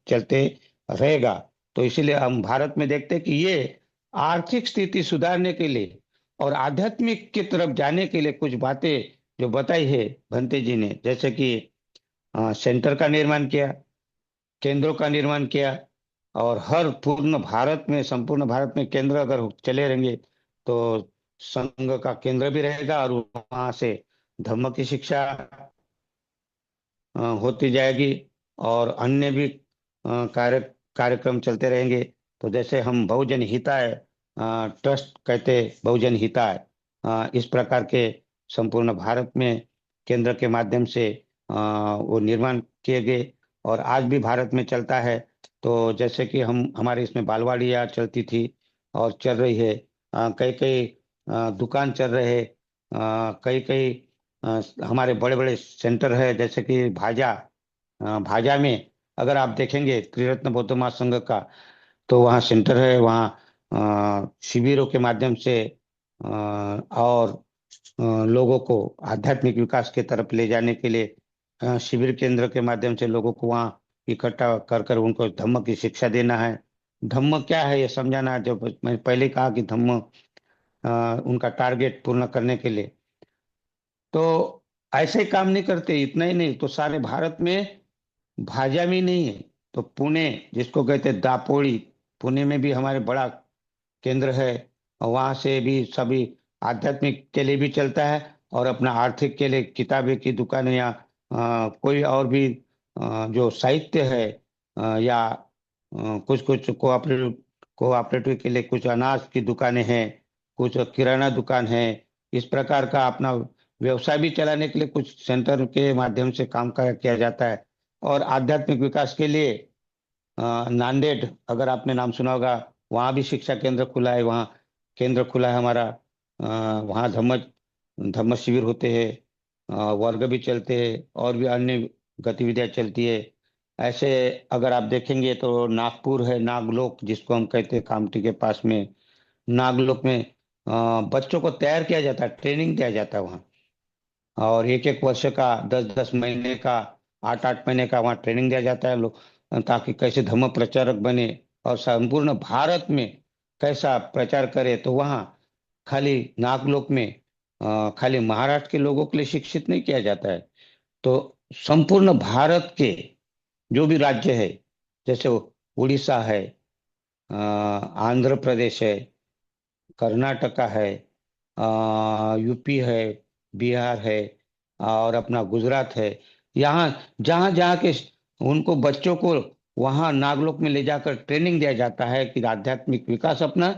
Speaker 2: चलते रहेगा। तो इसीलिए हम भारत में देखते हैं कि ये आर्थिक स्थिति सुधारने के लिए और आध्यात्मिक की तरफ जाने के लिए कुछ बातें जो बताई है भंते जी ने, जैसे कि सेंटर का निर्माण किया, केंद्रों का निर्माण किया, और हर पूर्ण भारत में, संपूर्ण भारत में केंद्र अगर चले रहेंगे तो संघ का केंद्र भी रहेगा, और वहां से धर्म की शिक्षा होती जाएगी, और अन्य भी कार्यक्रम चलते रहेंगे। तो जैसे हम बहुजन हिताय ट्रस्ट कहते, बहुजन हिताय, इस प्रकार के संपूर्ण भारत में केंद्र के माध्यम से वो निर्माण किए गए, और आज भी भारत में चलता है। तो जैसे कि हम हमारे इसमें बालवाड़ियाँ चलती थी और चल रही है, कई कई दुकान चल रहे हैं, कई कई हमारे बड़े बड़े सेंटर है, जैसे कि भाजा, भाजा में अगर आप देखेंगे त्रिरत्न बौद्ध महासंघ का, तो वहाँ सेंटर है, वहाँ शिविरों के माध्यम से और लोगों को आध्यात्मिक विकास की तरफ ले जाने के लिए शिविर केंद्र के माध्यम से लोगों को वहाँ इकट्ठा कर कर उनको धम्म की शिक्षा देना है। धम्म क्या है ये समझाना है। जब मैं पहले कहा कि धम्म उनका टारगेट पूर्ण करने के लिए, तो ऐसे ही काम नहीं करते। इतना ही नहीं, तो सारे भारत में भाजपा में नहीं है, तो पुणे जिसको कहते हैं दापोली, पुणे में भी हमारे बड़ा केंद्र है, और वहां से भी सभी आध्यात्मिक के लिए भी चलता है, और अपना आर्थिक के लिए किताबें की दुकान, या कोई और भी जो साहित्य है, या कुछ कुछ कोऑपरेटिव कोऑपरेटिव के लिए कुछ अनाज की दुकानें हैं, कुछ किराना दुकान है। इस प्रकार का अपना व्यवसाय भी चलाने के लिए कुछ सेंटर के माध्यम से काम किया जाता है। और आध्यात्मिक विकास के लिए नांदेड़, अगर आपने नाम सुना होगा, वहाँ भी शिक्षा केंद्र खुला है, वहाँ केंद्र खुला है हमारा। वहाँ धम्म धम्म शिविर होते हैं, वर्ग भी चलते हैं, और भी अन्य गतिविधियाँ चलती है। ऐसे अगर आप देखेंगे तो नागपुर है, नागलोक जिसको हम कहते हैं, कामठी के पास में नागलोक में बच्चों को तैयार किया जाता है, ट्रेनिंग दिया जाता है वहाँ। और एक एक वर्ष का, 10 10 महीने का, 8 8 महीने का वहाँ ट्रेनिंग दिया जाता है लोग, ताकि कैसे धर्म प्रचारक बने और संपूर्ण भारत में कैसा प्रचार करे। तो वहाँ खाली नागलोक में खाली महाराष्ट्र के लोगों के लिए शिक्षित नहीं किया जाता है, तो संपूर्ण भारत के जो भी राज्य है, जैसे उड़ीसा है, आंध्र प्रदेश है, कर्नाटका है, यूपी है, बिहार है, और अपना गुजरात है, यहाँ जहाँ जहाँ के उनको बच्चों को वहाँ नागलोक में ले जाकर ट्रेनिंग दिया जाता है कि आध्यात्मिक विकास अपना,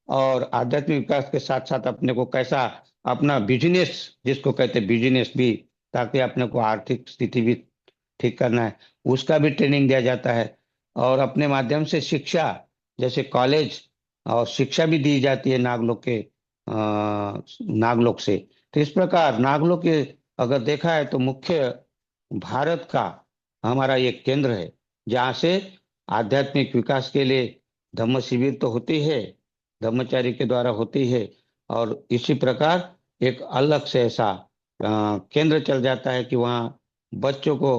Speaker 2: और आध्यात्मिक विकास के साथ साथ अपने को कैसा अपना बिजनेस, जिसको कहते हैं बिजनेस भी, ताकि अपने को आर्थिक स्थिति भी ठीक करना है, उसका भी ट्रेनिंग दिया जाता है। और अपने माध्यम से शिक्षा, जैसे कॉलेज और शिक्षा भी दी जाती है नागलोक के नागलोक से। तो इस प्रकार नागलोक के अगर देखा है तो मुख्य भारत का हमारा ये केंद्र है, जहाँ से आध्यात्मिक विकास के लिए धम्म शिविर तो होती है, धम्मचारी के द्वारा होती है, और इसी प्रकार एक अलग से ऐसा केंद्र चल जाता है कि वहाँ बच्चों को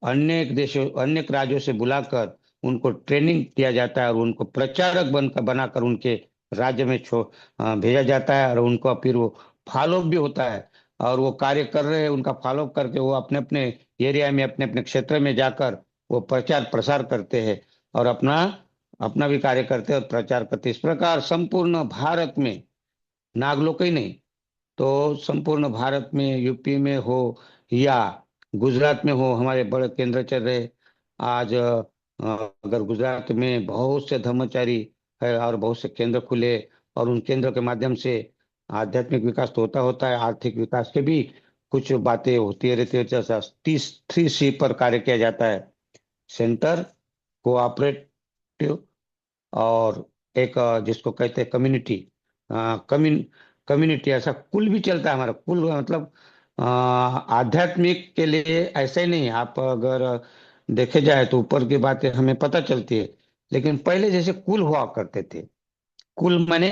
Speaker 2: अनेक देशों अनेक राज्यों से बुलाकर उनको ट्रेनिंग दिया जाता है और उनको प्रचारक बनकर बनाकर उनके राज्य में भेजा जाता है, और उनको फिर वो फॉलो भी होता है। और वो कार्य कर रहे हैं, उनका फॉलो करके वो अपने अपने एरिया में अपने अपने क्षेत्र में जाकर वो प्रचार प्रसार करते हैं, और अपना अपना भी कार्य करते हैं और प्रचार करते हैं। इस प्रकार संपूर्ण भारत में, नागलोक ही नहीं तो संपूर्ण भारत में, यूपी में हो या गुजरात में हो, हमारे बड़े केंद्र चल रहे। आज अगर गुजरात में बहुत से धर्मचारी है और बहुत से केंद्र खुले, और उन केंद्र के माध्यम से आध्यात्मिक विकास तो होता होता है, आर्थिक विकास के भी कुछ बातें होती रहती है। जैसा 3C पर कार्य किया जाता है: सेंटर, कोऑपरेटिव, और एक जिसको कहते हैं कम्युनिटी। कम्युनिटी ऐसा कुल भी चलता है हमारा। कुल मतलब आध्यात्मिक के लिए ऐसा ही नहीं। आप अगर देखे जाए तो ऊपर की बातें हमें पता चलती है, लेकिन पहले जैसे कुल हुआ करते थे। कुल माने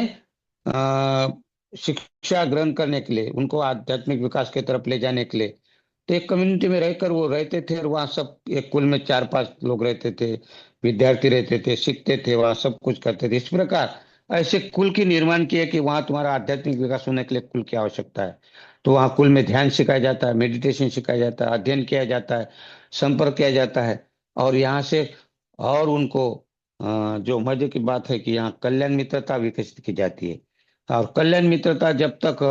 Speaker 2: अ, शिक्षा ग्रहण करने के लिए, उनको आध्यात्मिक विकास की तरफ ले जाने के लिए। तो एक कम्युनिटी में रहकर वो रहते थे, और वहाँ सब एक कुल में 4-5 लोग रहते थे, विद्यार्थी रहते थे, सीखते थे, वहाँ सब कुछ करते थे। इस प्रकार ऐसे कुल की निर्माण किया कि वहाँ तुम्हारा आध्यात्मिक विकास होने के लिए कुल की आवश्यकता है। तो वहाँ कुल में ध्यान सिखाया जाता है, मेडिटेशन सिखाया जाता है, अध्ययन किया जाता है, संपर्क किया जाता है। और यहाँ से और उनको जो मजे की बात है कि यहाँ कल्याण मित्रता विकसित की जाती है। और कल्याण मित्रता जब तक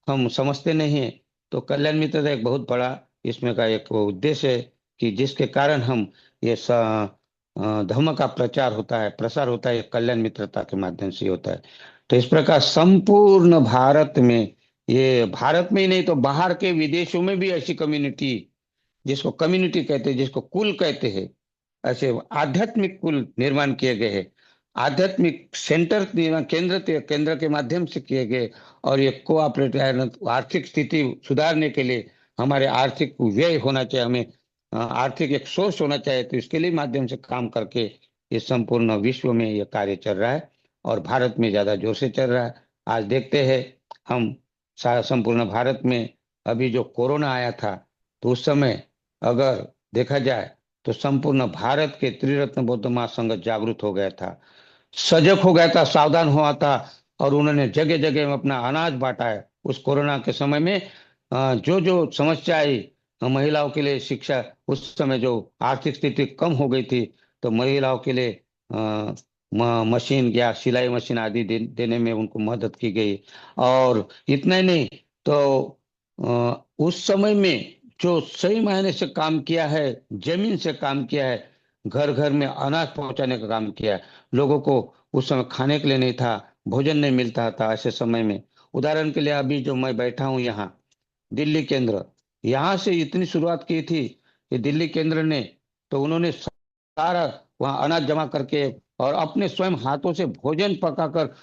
Speaker 2: हम समझते नहीं है, तो कल्याण मित्रता एक बहुत बड़ा इसमें का एक उद्देश्य है कि जिसके कारण हम ये धर्म का प्रचार होता है, प्रसार होता है, ये कल्याण मित्रता के माध्यम से ही होता है। तो इस प्रकार संपूर्ण भारत में, ये भारत में ही नहीं तो बाहर के विदेशों में भी ऐसी कम्युनिटी, जिसको कम्युनिटी कहते हैं, जिसको कुल कहते हैं, ऐसे आध्यात्मिक कुल निर्माण किए गए हैं। आध्यात्मिक सेंटर निर्माण, केंद्र के माध्यम से किए गए। और ये कोऑपरेटिव आर्थिक स्थिति सुधारने के लिए हमारे आर्थिक व्यय होना चाहिए, हमें आर्थिक एक सोर्स होना चाहिए। तो इसके लिए माध्यम से काम करके ये संपूर्ण विश्व में ये कार्य चल रहा है, और भारत में ज्यादा जोर से चल रहा है। आज देखते हैं हम, संपूर्ण भारत में अभी जो कोरोना आया था, तो उस समय अगर देखा जाए तो संपूर्ण भारत के त्रिरत्न बौद्ध महासंघ जागरूक हो गया था, सजग हो गया था, सावधान हुआ था। और उन्होंने जगह जगह में अपना अनाज बांटा है उस कोरोना के समय में। जो जो समस्या आई, महिलाओं के लिए शिक्षा, उस समय जो आर्थिक स्थिति कम हो गई थी, तो महिलाओं के लिए मशीन या सिलाई मशीन आदि देने में उनको मदद की गई। और इतना ही नहीं, तो उस समय में जो सही मायने से काम किया है, जमीन से काम किया है, घर घर में अनाज पहुंचाने का काम किया है। लोगों को उस समय खाने के लिए नहीं था, भोजन नहीं मिलता था ऐसे समय में। उदाहरण के लिए अभी जो मैं बैठा हूँ यहाँ, दिल्ली केंद्र, यहाँ से इतनी शुरुआत की थी कि दिल्ली केंद्र ने, तो उन्होंने सारा वहाँ अनाज जमा करके और अपने स्वयं हाथों से भोजन पकाकर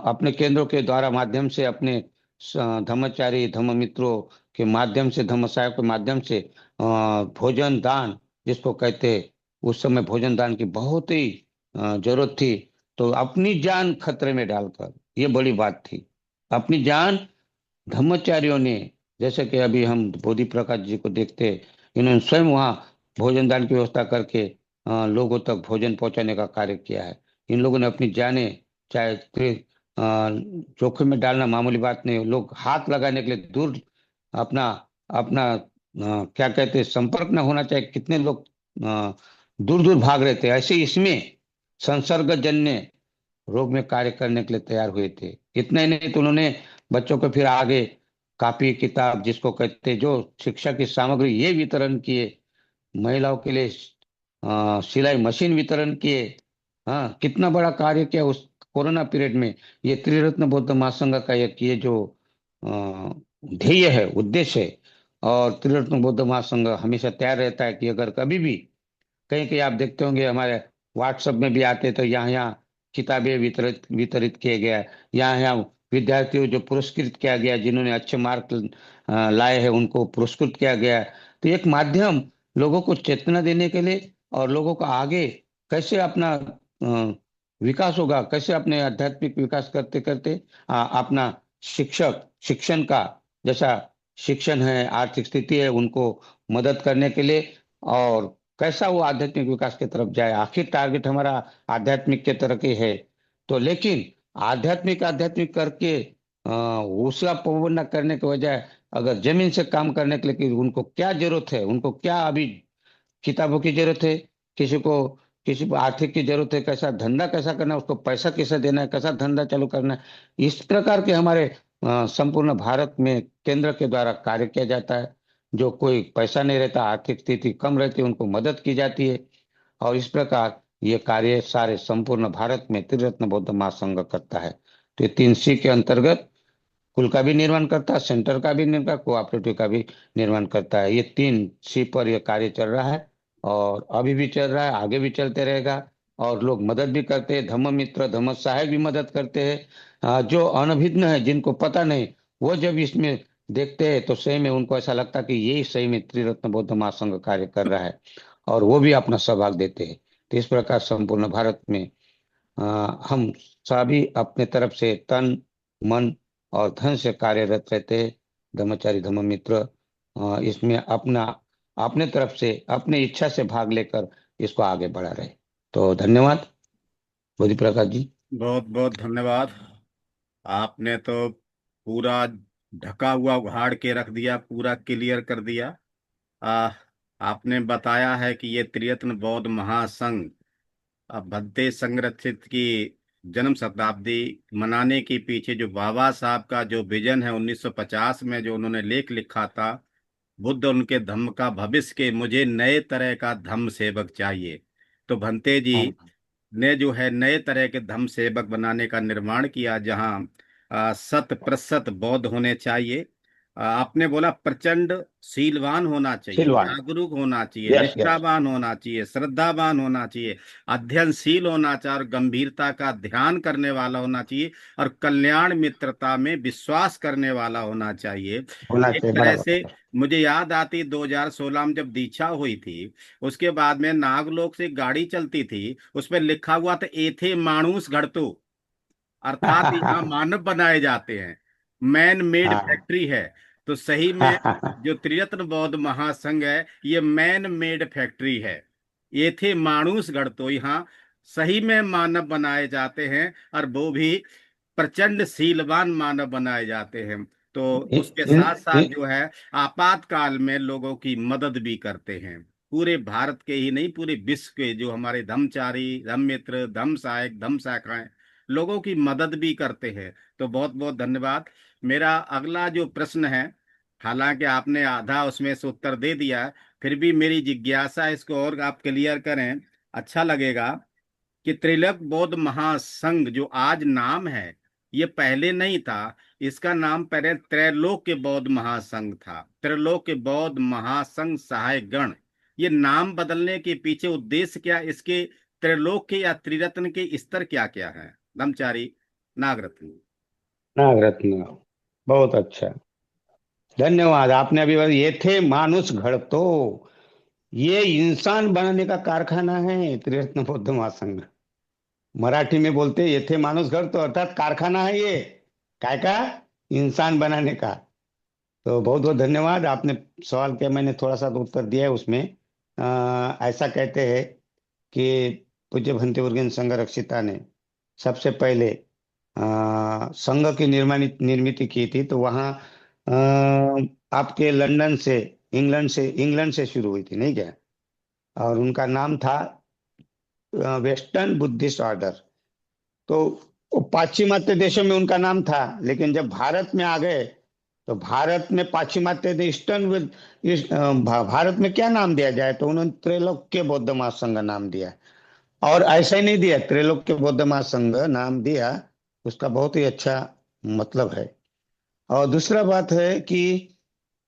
Speaker 2: अपने केंद्रों के द्वारा माध्यम से अपने धर्मचारी धर्म मित्रों के माध्यम से, धर्म सहायक के माध्यम से भोजन दान जिसको कहते हैं, उस समय भोजन दान की बहुत ही जरूरत थी। तो अपनी जान खतरे में डालकर, ये बड़ी बात थी, अपनी जान धर्मचारियों ने, जैसे कि अभी हम बोधि प्रकाश जी को देखते हैं, इन्होंने स्वयं वहाँ भोजन दान की व्यवस्था करके लोगों तक भोजन पहुंचाने का कार्य किया है। इन लोगों ने अपनी जाने, चाहे जोखिम में डालना मामूली बात नहीं, लोग हाथ लगाने के लिए दूर, अपना अपना क्या कहते हैं, संपर्क न होना चाहिए, कितने लोग दूर दूर भाग रहे थे। ऐसे इसमें संसर्गजन्य रोग में कार्य करने के लिए तैयार हुए थे। इतना ही नहीं तो उन्होंने बच्चों को फिर आगे कॉपी किताब जिसको कहते हैं, जो शिक्षा की सामग्री, ये वितरण किए। महिलाओं के लिए सिलाई मशीन वितरण किए। हाँ, कितना बड़ा कार्य किया उस कोरोना पीरियड में। ये त्रिरत्न बौद्ध महासंघ का एक ये जो अ, ध्येय है, उद्देश्य है। और त्रिरत्न बौद्ध महासंघ हमेशा तैयार रहता है कि अगर कभी भी कहीं कहीं आप देखते होंगे, हमारे व्हाट्सएप में भी आते, तो यहाँ यहाँ किताबें वितरित वितरित किए गया है, यहाँ यहाँ विद्यार्थियों जो पुरस्कृत किया गया, जिन्होंने अच्छे मार्क लाए हैं उनको पुरस्कृत किया गया। तो एक माध्यम लोगों को चेतना देने के लिए, और लोगों को आगे कैसे अपना विकास होगा, कैसे अपने आध्यात्मिक विकास करते करते अपना शिक्षण का, जैसा शिक्षण है, आर्थिक स्थिति है, उनको मदद करने के लिए, और कैसा वो आध्यात्मिक विकास की तरफ जाए। आखिर टारगेट हमारा आध्यात्मिक के तरह के है। तो लेकिन आध्यात्मिक आध्यात्मिक करके उसका प्रबंध न करने के बजाय अगर जमीन से काम करने के लिए कि उनको क्या जरूरत है, उनको क्या अभी किताबों की जरूरत है, किसी को किसी को आर्थिक की जरूरत है, कैसा धंधा कैसा करना है, उसको पैसा कैसे देना है, कैसा धंधा चालू करना है, इस प्रकार के हमारे संपूर्ण भारत में केंद्र के द्वारा कार्य किया जाता है। जो कोई पैसा नहीं रहता, आर्थिक स्थिति कम रहती है, उनको मदद की जाती है। और इस प्रकार ये कार्य सारे संपूर्ण भारत में त्रिरत्न बौद्ध महासंघ करता है। तो ये 3C के अंतर्गत कुल का भी निर्माण करता है, सेंटर का भी निर्माण, कोऑपरेटिव का भी निर्माण करता है। ये 3C पर यह कार्य चल रहा है, और अभी भी चल रहा है, आगे भी चलते रहेगा। और लोग मदद भी करते हैं, धम्म मित्र धम्म सहायक भी मदद करते हैं। जो अनभिज्ञ है, जिनको पता नहीं, वो जब इसमें देखते हैं तो सही में उनको ऐसा लगता है कि यही सही में त्रिरत्न बौद्ध महासंघ कार्य कर रहा है, और वो भी अपना सहभाग देते हैं। तो इस प्रकार संपूर्ण भारत में हम सभी अपने तरफ से तन मन और धन से कार्यरत रहते हैं। ब्रह्मचारी धम्म मित्र इसमें अपना अपने तरफ से अपनी इच्छा से भाग लेकर इसको आगे बढ़ा रहे। तो धन्यवाद बोधि प्रकाश जी।
Speaker 1: बहुत बहुत धन्यवाद। आपने तो पूरा ढका हुआ उघाड़ के रख दिया, पूरा क्लियर कर दिया। आ, आपने बताया है कि ये त्रियत्न बौद्ध महासंघ अब भद्दे संरक्षित की जन्म शताब्दी मनाने के पीछे जो बाबा साहब का जो विजन है 1950 में जो उन्होंने लेख लिखा था, बुद्ध उनके धम्म का भविष्य के मुझे नए तरह का धम्म सेवक चाहिए। तो भंते जी
Speaker 2: हाँ,
Speaker 1: ने जो है नए तरह के धम्म सेवक बनाने का निर्माण किया, जहाँ शत प्रतिशत बौद्ध होने चाहिए। आपने बोला प्रचंड शीलवान होना चाहिए,
Speaker 2: सिलवान।
Speaker 1: जागरूक होना चाहिए,
Speaker 2: यस यस।
Speaker 1: निष्ठावान होना चाहिए, श्रद्धावान होना चाहिए, अध्ययनशील होना चाहिए और गंभीरता का ध्यान करने वाला होना चाहिए, और कल्याण मित्रता में विश्वास करने वाला होना चाहिए।
Speaker 2: होना
Speaker 1: एक
Speaker 2: चाहिए,
Speaker 1: तरह से
Speaker 2: बराबर।
Speaker 1: मुझे याद आती 2016 में जब दीक्षा हुई थी, उसके बाद में नागलोक से गाड़ी चलती थी, उसमें लिखा हुआ था एथे माणूस घड़तो, अर्थात यहाँ मानव बनाए जाते हैं, मैन मेड
Speaker 2: हाँ।
Speaker 1: फैक्ट्री है। तो सही में जो त्रिरत्न बौद्ध महासंघ है ये मैन मेड फैक्ट्री है। ये थे माणूस गढ़, तो यहाँ सही में मानव बनाए जाते हैं, और वो भी प्रचंड शीलवान मानव बनाए जाते हैं। तो
Speaker 2: इन,
Speaker 1: उसके
Speaker 2: इन,
Speaker 1: साथ साथ
Speaker 2: इन,
Speaker 1: जो है आपातकाल में लोगों की मदद भी करते हैं। पूरे भारत के ही नहीं, पूरे विश्व के जो हमारे धर्मचारी, धम्म मित्र, धम्म सहायक, धम्म शाखाएं लोगों की मदद भी करते हैं। तो बहुत बहुत धन्यवाद। मेरा अगला जो प्रश्न है, हालांकि आपने आधा उसमें से उत्तर दे दिया, फिर भी मेरी जिज्ञासा है, इसको और आप क्लियर करें, अच्छा लगेगा। कि त्रिलोक बौद्ध महासंघ जो आज नाम है, ये पहले नहीं था। इसका नाम पहले त्रैलोक के बौद्ध महासंघ था, त्रैलोक के बौद्ध महासंघ सहायक गण। ये नाम बदलने के पीछे उद्देश्य क्या, इसके त्रैलोक के या त्रिरत्न के स्तर क्या क्या है? ब्रह्मचारी नागरत्न।
Speaker 2: नागरत्न। बहुत अच्छा, धन्यवाद। आपने अभी बात, ये थे मानुष घड़तो, ये इंसान बनाने का कारखाना है त्रिरत्न बौद्ध महासंघ। मराठी में बोलते ये थे मानुष घर, तो अर्थात कारखाना है ये काय का, इंसान बनाने का। तो बहुत बहुत धन्यवाद। आपने सवाल किया, मैंने थोड़ा सा तो उत्तर दिया है उसमें। ऐसा कहते हैं कि पूज्य भंते उर्गेन संघ रक्षिता ने सबसे पहले संघ की निर्मित की थी, तो वहाँ आपके लंदन से, इंग्लैंड से शुरू हुई थी, नहीं क्या? और उनका नाम था वेस्टर्न बुद्धिस्ट ऑर्डर। तो वो पाश्चिमात्य देशों में उनका नाम था, लेकिन जब भारत में आ गए तो भारत में पाश्चिमात्य ईस्टर्न भारत में क्या नाम दिया जाए, तो उन्होंने त्रैलोक्य बौद्ध महासंघ नाम दिया। और ऐसा ही नहीं दिया, त्रैलोक्य बौद्ध महासंघ नाम दिया, उसका बहुत ही अच्छा मतलब है। और दूसरा बात है कि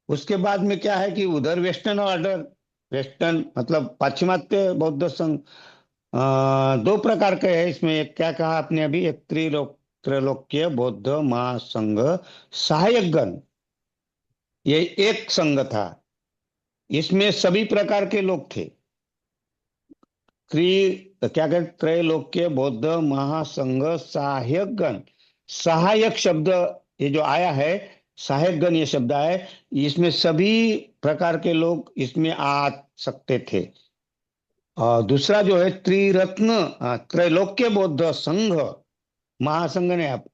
Speaker 2: उसके बाद में क्या है कि उधर वेस्टर्न ऑर्डर, वेस्टर्न मतलब पाश्चिमात्य बौद्ध संघ, दो प्रकार के है इसमें। एक क्या कहा आपने अभी, एक त्रैलोक्य बौद्ध महासंघ सहायक गण, ये एक संघ था। इसमें सभी प्रकार के लोग थे। त्रि क्या कहते, त्रैलोक्य बौद्ध महासंघ सहायक गण। सहायक शब्द ये जो आया है, सहायक गण ये शब्द आया है, इसमें सभी प्रकार के लोग इसमें आ सकते थे। और दूसरा जो है त्रिरत्न, त्रैलोक्य बौद्ध संघ महासंघ ने, आप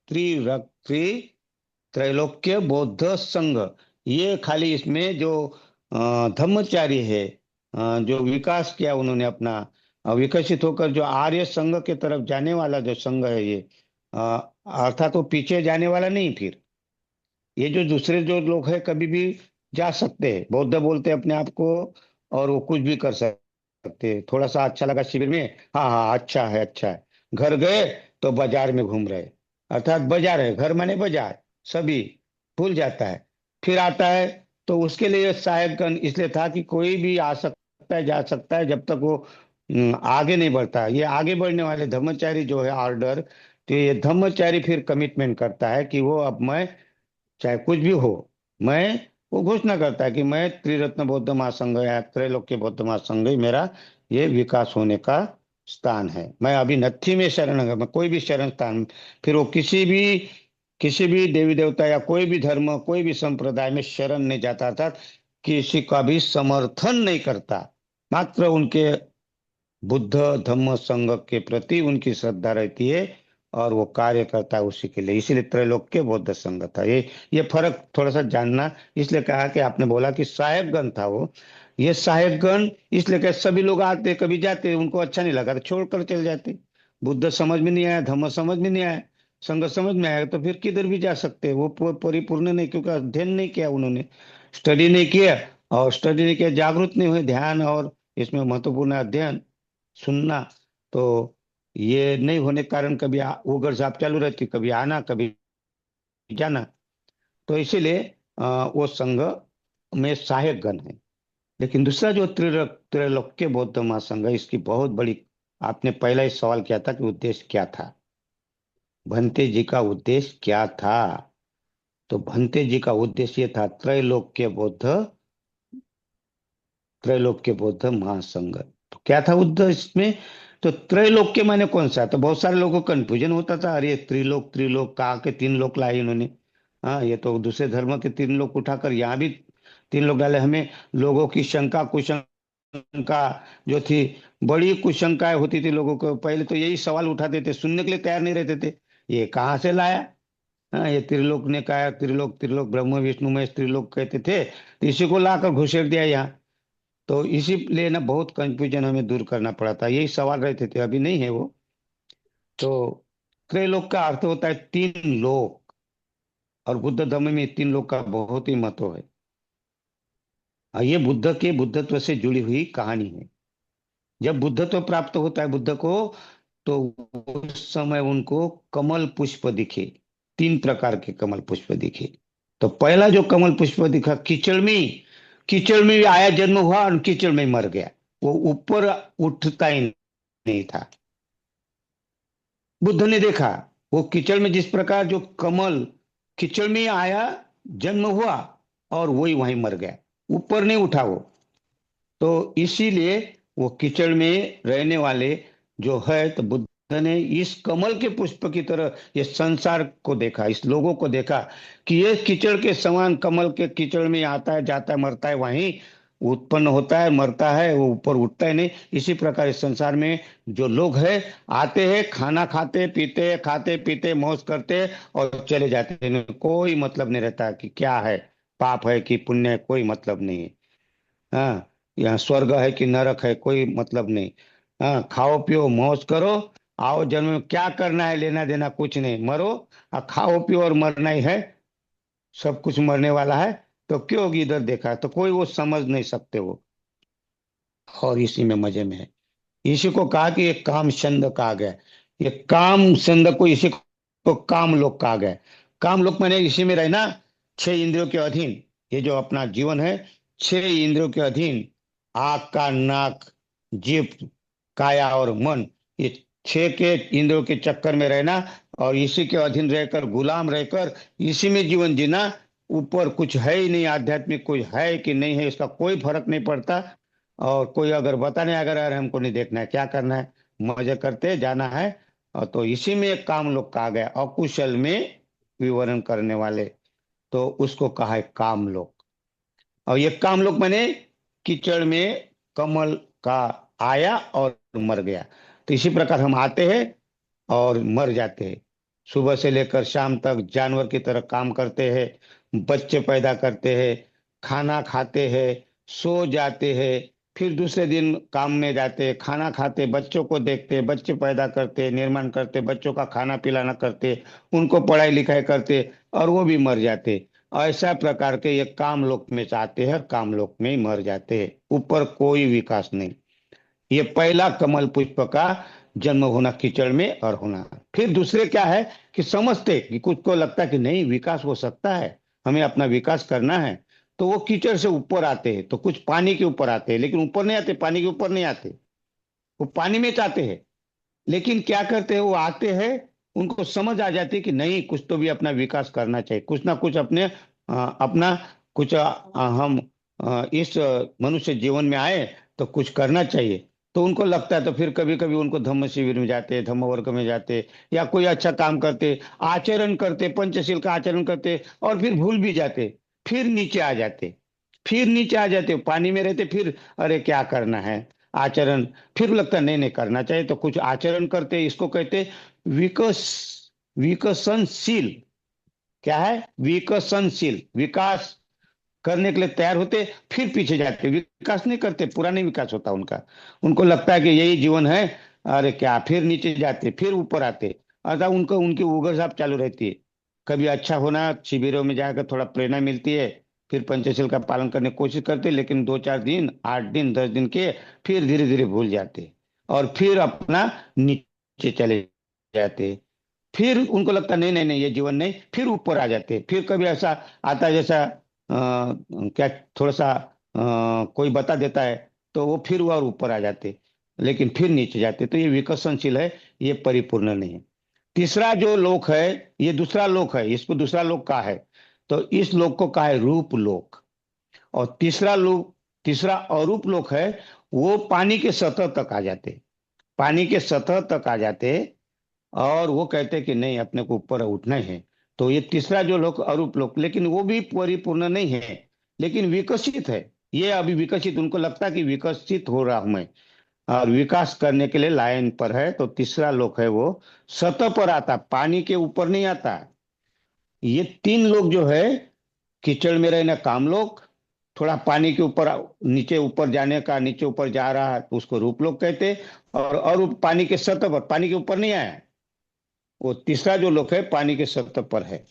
Speaker 2: त्रैलोक्य बौद्ध संघ, ये खाली इसमें जो धम्मचारी है, जो विकास किया उन्होंने अपना, विकसित होकर जो आर्य संघ के तरफ जाने वाला जो संघ है ये, अर्थात वो पीछे जाने वाला नहीं। फिर ये जो दूसरे जो लोग हैं कभी भी जा सकते हैं, बौद्ध बोलते हैं अपने आप को, और वो कुछ भी कर सकते हैं। थोड़ा सा अच्छा लगा शिविर में, हाँ हाँ अच्छा है अच्छा है। घर गए तो बाजार में घूम रहे, अर्थात बाजार है, घर माने बाजार, सभी भूल जाता है। फिर आता है तो उसके लिए सहायक गण इसलिए था कि कोई भी आ सकता है जा सकता है, जब तक वो आगे नहीं बढ़ता। ये आगे बढ़ने वाले धर्मचारी जो है ऑर्डर, तो ये धर्मचारी फिर कमिटमेंट करता है कि वो अब मैं चाहे कुछ भी हो, मैं, वो घोषणा करता है कि मैं त्रिरत्न बौद्ध महासंघ या त्रैलोक्य बौद्ध महासंघ ही मेरा ये विकास होने का स्थान है। मैं अभी नत्थी में शरण, मैं कोई भी शरण स्थान, फिर वो किसी भी देवी देवता या कोई भी धर्म कोई भी संप्रदाय में शरण नहीं जाता था, किसी का भी समर्थन नहीं करता, मात्र उनके बुद्ध धम्म संघ के प्रति उनकी श्रद्धा रहती है और वो कार्य करता है उसी के लिए। इसीलिए त्रैलोक्य बौद्ध संघ था। ये फर्क थोड़ा सा जानना, इसलिए कहा कि आपने बोला कि सहायक गण था वो, ये सहायक गण इसलिए कि सभी लोग आते कभी जाते, उनको अच्छा नहीं लगा तो छोड़कर चले जाते। बुद्ध समझ में नहीं आया, धम्म समझ में नहीं आया, संघ समझ में आया, तो फिर किधर भी जा सकते, वो परिपूर्ण नहीं, क्योंकि अध्ययन नहीं किया उन्होंने, स्टडी नहीं किया। और स्टडी नहीं किया, जागरूक नहीं हुए, ध्यान और इसमें महत्वपूर्ण है अध्ययन, सुनना। तो ये नहीं होने के कारण कभी वो गर्जाप चालू रहती, कभी आना कभी जाना। तो इसीलिए वो संघ में सहायक गण है। लेकिन दूसरा जो त्रैलोक्य बौद्ध महासंघ है, इसकी बहुत बड़ी, आपने पहला ही सवाल किया था कि उद्देश्य क्या था, भंते जी का उद्देश्य क्या था। तो भंते जी का उद्देश्य था त्रैलोक्य बौद्ध महासंघ। तो क्या था उद्देश्य इसमें, तो त्रैलोक्य माने कौन सा, तो बहुत सारे लोगों को कंफ्यूजन होता था, अरे त्रिलोक त्रिलोक कहा के तीन लोक लाए इन्होंने, हाँ ये तो दूसरे धर्म के तीन लोक उठाकर यहाँ भी तीन लोग डाले। हमें लोगों की शंका कुशंका जो थी, बड़ी कुशंकाएं होती थी लोगों को, पहले तो यही सवाल उठाते थे, सुनने के लिए तैयार नहीं रहते थे, ये कहाँ से लाया। हाँ ये त्रिलोक ने कहा, त्रिलोक त्रिलोक ब्रह्म विष्णु महेश त्रिलोक कहते थे, तो इसी को लाकर घुसेड़ दिया यहाँ। तो इसीलिए ना बहुत कंफ्यूजन हमें दूर करना पड़ा था, यही सवाल रहते थे, अभी नहीं है वो। तो त्रैलोक का अर्थ होता है तीन लोक, और बुद्ध धर्म में तीन लोक का बहुत ही महत्व है। ये बुद्ध के बुद्धत्व से जुड़ी हुई कहानी है। जब बुद्धत्व प्राप्त होता है बुद्ध को, तो उस समय उनको कमल पुष्प दिखे, तीन प्रकार के कमल पुष्प दिखे। तो पहला जो कमल पुष्प दिखा कीचड़ में भी आया, जन्म हुआ और कीचड़ में मर गया, वो ऊपर उठता ही नहीं था। बुद्ध ने देखा वो कीचड़ में, जिस प्रकार जो कमल कीचड़ में आया, जन्म हुआ और वही वहीं मर गया, ऊपर नहीं उठा वो। तो इसीलिए वो कीचड़ में रहने वाले जो है, तो बुद्ध ने इस कमल के पुष्प की तरह ये संसार को देखा, इस लोगों को देखा कि ये कीचड़ के समान, कमल के कीचड़ में आता है जाता है मरता है, वहीं उत्पन्न होता है मरता है, वो ऊपर उठता है नहीं। इसी प्रकार इस संसार में जो लोग हैं, आते हैं खाना खाते पीते मौज करते और चले जाते हैं, इन्हें कोई मतलब नहीं रहता कि क्या है, पाप है कि पुण्य है, कोई मतलब नहीं है। हाँ, यहाँ स्वर्ग है कि नरक है, कोई मतलब नहीं। हाँ, खाओ पियो मौज करो, आओ जन्म में क्या करना है, लेना देना कुछ नहीं, मरो और खाओ पियो, और मरना ही है, सब कुछ मरने वाला है। तो क्यों होगी इधर देखा, तो कोई वो समझ नहीं सकते वो, और इसी में मजे में है। इसी को कहा कि ये काम छंद कहा गया, ये काम छंद को, इसी को काम लोक कहा गया। काम लोक मैंने इसी में रहना, छह इंद्रियों के अधीन, ये जो अपना जीवन है, छह इंद्रियों के अधीन, आँख कान नाक जीभ काया और मन, ये छह के इंद्रियों के चक्कर में रहना और इसी के अधीन रहकर, गुलाम रहकर इसी में जीवन जीना। ऊपर कुछ है ही नहीं, आध्यात्मिक कुछ है कि नहीं है इसका कोई फर्क नहीं पड़ता। और कोई अगर बताने, अगर यार हमको नहीं देखना है, क्या करना है, मजे करते जाना है। और तो इसी में एक काम लोग कहा गया, अकुशल में विवरण करने वाले, तो उसको कहा है काम लोग। और ये काम लोग मैंने कीचड़ में कमल का आया और मर गया। तो इसी प्रकार हम आते हैं और मर जाते हैं। सुबह से लेकर शाम तक जानवर की तरह काम करते हैं, बच्चे पैदा करते हैं, खाना खाते हैं, सो जाते हैं, फिर दूसरे दिन काम में जाते, खाना खाते, बच्चों को देखते, बच्चे पैदा करते, निर्माण करते, बच्चों का खाना पिलाना करते, उनको पढ़ाई लिखाई करते, और वो भी मर जाते। ऐसा प्रकार के ये काम लोक में चाहते हैं और काम लोक में ही मर जाते हैं। ऊपर कोई विकास नहीं। ये पहला कमल पुष्प का जन्म होना कीचड़ में और होना। फिर दूसरे क्या है कि समझते कि कुछ को लगता है कि नहीं विकास हो सकता है, हमें अपना विकास करना है, तो वो कीचड़ से ऊपर आते हैं। तो कुछ पानी के ऊपर आते हैं, लेकिन ऊपर नहीं आते, पानी के ऊपर नहीं आते, वो पानी में चाहते हैं। लेकिन क्या करते हैं, वो आते हैं, उनको समझ आ जाती है कि नहीं कुछ तो भी अपना विकास करना चाहिए, कुछ ना कुछ अपने अपना कुछ हम इस मनुष्य जीवन में आए तो कुछ करना चाहिए। तो उनको लगता है, तो फिर कभी कभी उनको धम्म शिविर में जाते, धम्म वर्ग में जाते, या कोई अच्छा काम करते, आचरण करते, पंचशील का आचरण करते, और फिर भूल भी जाते, फिर नीचे आ जाते, फिर नीचे आ जाते, पानी में रहते, फिर अरे क्या करना है आचरण, फिर लगता है नहीं नहीं करना चाहिए, तो कुछ आचरण करते, इसको कहते विकस विकसनशील। क्या है, विकसनशील, विकास करने के लिए तैयार होते, फिर पीछे जाते, विकास नहीं करते, पूरा नहीं विकास होता उनका। उनको लगता है कि यही जीवन है, अरे क्या, फिर नीचे जाते, फिर ऊपर आते। अतः उनको उनकी उगर साहब चालू रहती है। कभी अच्छा होना, शिविरों में जाकर थोड़ा प्रेरणा मिलती है, फिर पंचशील का पालन करने की कोशिश करते, लेकिन 2 4 दिन, 8 दिन, 10 दिन के, फिर धीरे धीरे भूल जाते, और फिर अपना नीचे चले जाते। फिर उनको लगता नहीं नहीं नहीं ये जीवन नहीं, फिर ऊपर आ जाते। फिर कभी ऐसा आता है जैसा क्या, थोड़ा सा कोई बता देता है, तो वो फिर और ऊपर आ जाते, लेकिन फिर नीचे जाते। तो ये विकसनशील है, ये परिपूर्ण नहीं है। तीसरा जो लोक है, ये दूसरा लोक है, इसको दूसरा लोक कहा है। तो इस लोक को कहा है रूप लोक। और तीसरा लोक, तीसरा अरूप लोक है, वो पानी के सतह तक आ जाते, पानी के सतह तक आ जाते, और वो कहते कि नहीं अपने को ऊपर उठना ही है। तो ये तीसरा जो लोक अरूप लोक, लेकिन वो भी परिपूर्ण नहीं है, लेकिन विकसित है। ये अभी विकसित, उनको लगता है कि विकसित हो रहा हूं मैं, और विकास करने के लिए लाइन पर है। तो तीसरा लोक है वो सतह पर आता, पानी के ऊपर नहीं आता। ये तीन लोग जो है, कीचड़ में रहना काम लोग, थोड़ा पानी के ऊपर, नीचे ऊपर जाने का, नीचे ऊपर जा रहा है तो उसको रूप लोग कहते। और पानी के सतह पर, पानी के ऊपर नहीं आया, वो तीसरा जो लोक है पानी के सतह पर है।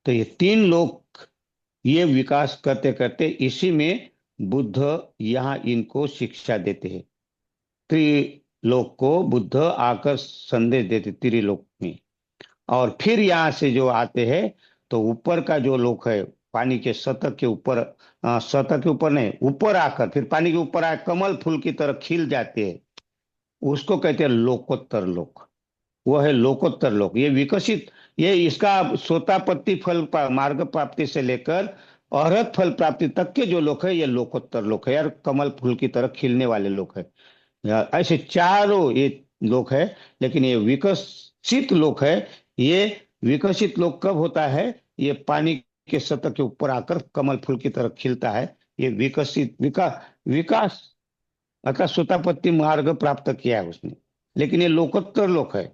Speaker 2: तो ये तीन लोक, ये विकास करते करते इसी में बुद्ध यहाँ इनको शिक्षा देते हैं। त्रिलोक को बुद्ध आकर संदेश देते, त्रिलोक में। और फिर यहाँ से जो आते हैं, तो ऊपर का जो लोक है, पानी के सतह के ऊपर, सतह के ऊपर नहीं, ऊपर आकर फिर पानी के ऊपर आए कमल फूल की तरह खिल जाते हैं, उसको कहते हैं लोकोत्तर लोक। वो है लोकोत्तर लोक, ये विकसित, ये इसका सोतापट्टी फल मार्ग प्राप्ति से लेकर अरहत फल प्राप्ति तक के जो लोक है, ये लोकोत्तर लोक है यार, कमल फूल की तरह खिलने वाले लोक है यार। ऐसे चारों ये लोक है। लेकिन ये विकसित लोक है, ये विकसित लोक कब होता है, ये पानी के सतह के ऊपर आकर कमल फूल की तरह खिलता है। ये विकसित विकास अर्थात सोतापट्टी मार्ग प्राप्त किया है उसने। लेकिन ये लोकोत्तर लोक है।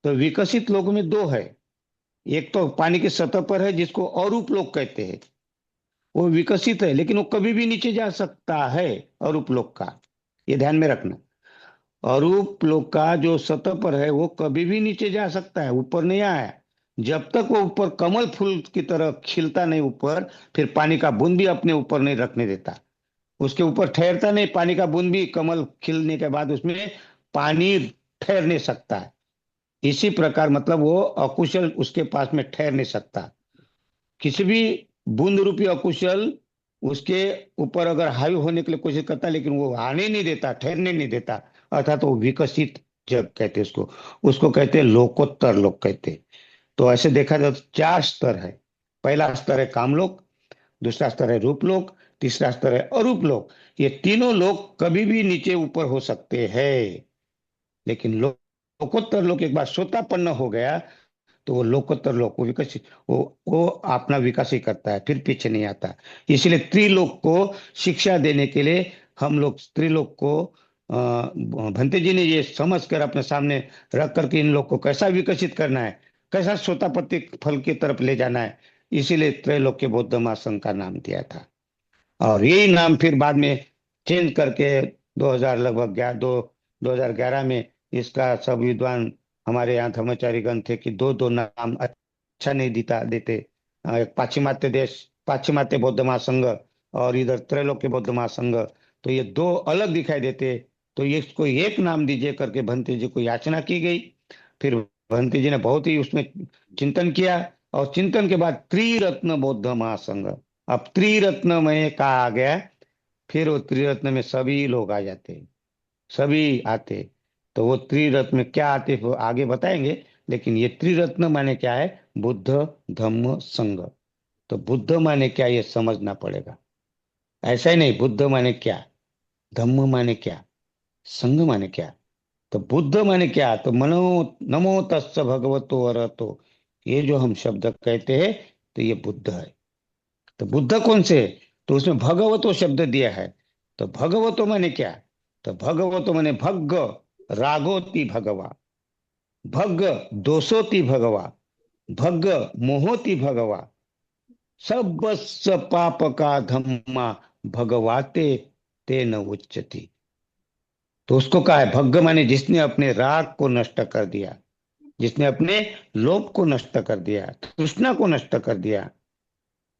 Speaker 2: तो विकसित लोक में दो है, एक तो पानी की सतह पर है जिसको अरूप लोक कहते हैं, वो विकसित है, लेकिन वो कभी भी नीचे जा सकता है, अरूप लोक का, ये ध्यान में रखना। अरूप लोक का जो सतह पर है वो कभी भी नीचे जा सकता है, ऊपर नहीं आया, जब तक वो ऊपर कमल फूल की तरह खिलता नहीं ऊपर, फिर पानी का बूंद भी अपने ऊपर नहीं रखने देता, उसके ऊपर ठहरता नहीं, पानी का बूंद भी कमल खिलने के बाद उसमें पानी ठहर नहीं सकता है। इसी प्रकार मतलब वो अकुशल उसके पास में ठहर नहीं सकता, किसी भी बूंद रूपी अकुशल उसके ऊपर अगर हावी होने के लिए कोशिश करता है, लेकिन वो आने नहीं देता, ठहरने नहीं देता, अर्थात वो विकसित जग कहते हैं उसको। उसको कहते हैं लोकोत्तर लोक कहते हैं। तो ऐसे देखा जाए तो चार स्तर है। पहला स्तर है कामलोक, दूसरा स्तर है रूपलोक, तीसरा स्तर है अरूप लोक। ये तीनों लोक कभी भी नीचे ऊपर हो सकते हैं, लेकिन लोकोत्तर लोक एक बार सोतापन्न हो गया तो वो लोकोत्तर लोक को विकसित, वो अपना विकास ही करता है, फिर पीछे नहीं आता। इसलिए त्रिलोक को शिक्षा देने के लिए हम लोग त्रिलोक को भंते जी ने ये समझ कर अपने सामने रख करके इन लोग को कैसा विकसित करना है, कैसा सोतापत्ति फल की तरफ ले जाना है, इसीलिए त्रैलोक्य के बौद्ध महासंघ का नाम दिया था। और यही नाम फिर बाद में चेंज करके 2000 लगभग 2011 में इसका सब विद्वान हमारे यहाँ धर्माचार्यगण थे कि दो दो नाम अच्छा नहीं देता देते। एक पाश्चिमात्य देश, पाश्चिमात्य बौद्ध महासंघ, और इधर त्रैलोक्य बौद्ध महासंघ, तो ये दो अलग दिखाई देते। तो ये इसको एक नाम दीजिए करके भंते जी को याचना की गई। फिर भंते जी ने बहुत ही उसमें चिंतन किया, और चिंतन के बाद त्रिरत्न बौद्ध महासंघ। अब त्रिरत्न में कहा आ गया, फिर वो त्रिरत्न में सभी लोग आ जाते, सभी आते। तो वो त्रिरत्न में क्या आते वो आगे बताएंगे। लेकिन ये त्रिरत्न माने क्या है, बुद्ध धम्म संघ। तो बुद्ध माने क्या ये समझना पड़ेगा। ऐसा ही नहीं, बुद्ध माने क्या, धम्म माने क्या, संघ माने क्या। तो बुद्ध माने क्या, तो मनो नमो तस्स भगवतो अरहतो, ये जो हम शब्द कहते हैं, तो ये बुद्ध है। तो बुद्ध कौन से, तो उसमें भगवतो शब्द दिया है। तो भगवतो माने क्या, तो भगवतो माने भग्ग रागोति भगवा, भग्ग दोषोति भगवा, भग्ग मोहोति भगवा, सबस पाप का धम्मा भगवाते ते न उच्चति। तो उसको कहा है भग्ग माने जिसने अपने राग को नष्ट कर दिया, जिसने अपने लोभ को नष्ट कर दिया, तृष्णा को नष्ट कर दिया,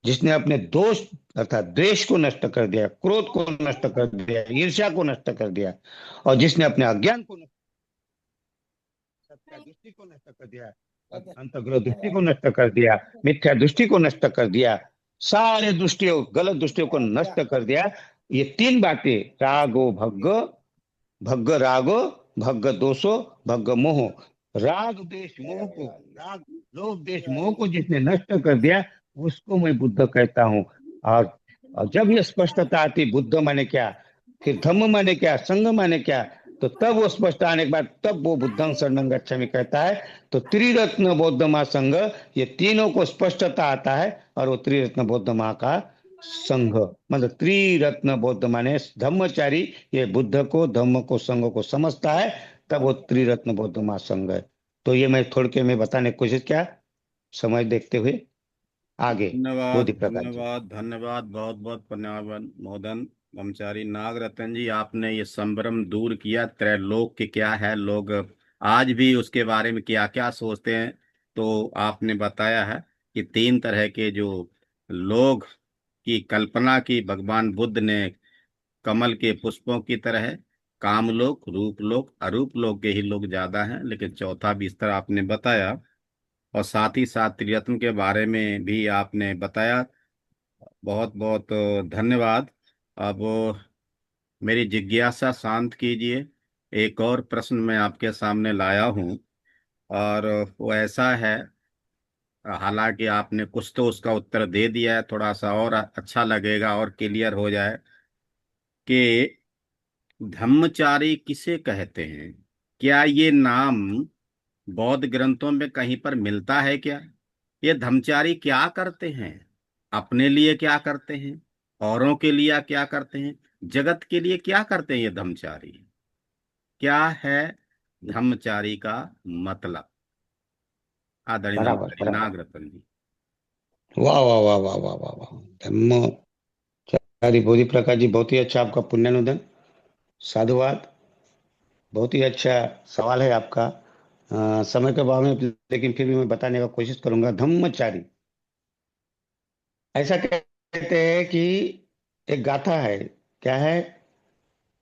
Speaker 2: जिसने अपने दोष अर्थात द्वेष को नष्ट कर दिया, क्रोध को नष्ट कर दिया, ईर्ष्या को नष्ट कर दिया, और जिसने अपने अज्ञान को नष्ट, सत्या दृष्टि को नष्ट कर दिया, अंतर्ग्रह दृष्टि को नष्ट कर दिया, मिथ्या दृष्टि को नष्ट कर दिया, सारे दृष्टियों गलत दृष्टियों को नष्ट कर दिया। ये तीन बातें, रागो भग्ग, भग्ग रागो, भग्ग दोषो, भग्ग मोह। राग देश मोह को, राग लोभ देश मोह को जिसने नष्ट कर दिया, उसको मैं बुद्ध कहता हूँ। और, और जब ये स्पष्टता आती बुद्ध माने क्या, फिर धम्म माने क्या, संघ माने क्या, तो तब वो स्पष्ट आने के बाद तब वो बुद्धं शरणं गच्छामि कहता है। तो त्रिरत्न बौद्ध महासंघ, ये तीनों को स्पष्टता आता है, और वो त्रिरत्न बौद्ध महा का संघ, मतलब त्रिरत्न बौद्ध माने धम्मचारी, ये बुद्ध को धम्म को संघ को समझता है, तब वो त्रिरत्न बौद्ध महासंघ है। तो ये मैं थोड़ के मैं बताने की कोशिश किया, समय देखते हुए आगे।
Speaker 1: धन्यवाद
Speaker 2: बोधि प्रकाश जी।
Speaker 1: धन्यवाद धन्यवाद, बहुत बहुत धन्यवाद मोदन ब्रह्मचारी नागरत्न जी, आपने ये संभ्रम दूर किया। त्रैलोक के क्या है, लोग आज भी उसके बारे में क्या क्या सोचते हैं, तो आपने बताया है कि तीन तरह के जो लोग की कल्पना की भगवान बुद्ध ने, कमल के पुष्पों की तरह है। कामलोक, रूपलोक, अरूपलोक के ही लोग ज्यादा हैं, लेकिन चौथा भी स्तर आपने बताया। और साथ ही साथ त्रिरत्न के बारे में भी आपने बताया। बहुत बहुत धन्यवाद। अब मेरी जिज्ञासा शांत कीजिए। एक और प्रश्न मैं आपके सामने लाया हूँ, और वो ऐसा है, हालांकि आपने कुछ तो उसका उत्तर दे दिया है, थोड़ा सा और अच्छा लगेगा और क्लियर हो जाए कि धम्मचारी किसे कहते हैं। क्या ये नाम बौद्ध ग्रंथों में कहीं पर मिलता है क्या? ये धर्मचारी क्या करते हैं, अपने लिए क्या करते हैं, औरों के लिए क्या करते हैं, जगत के लिए क्या करते हैं ये धर्मचारी? क्या है धर्मचारी का मतलब? आदरणीय
Speaker 2: बराबर
Speaker 1: ब्रह्मचारी
Speaker 2: बराबर।
Speaker 1: नागरत्न जी।
Speaker 2: वाह वाह वाह वाह वाह वाह वाह। धम्मचारी बोधि प्रकाश जी, बहुत ही अच्छा आपका पुण्यानुदन, साधुवाद। बहुत ही अच्छा सवाल है आपका। समय के अभाव में, लेकिन फिर भी मैं बताने का कोशिश करूंगा। धम्मचारी ऐसा कहते हैं कि एक गाथा है, क्या है,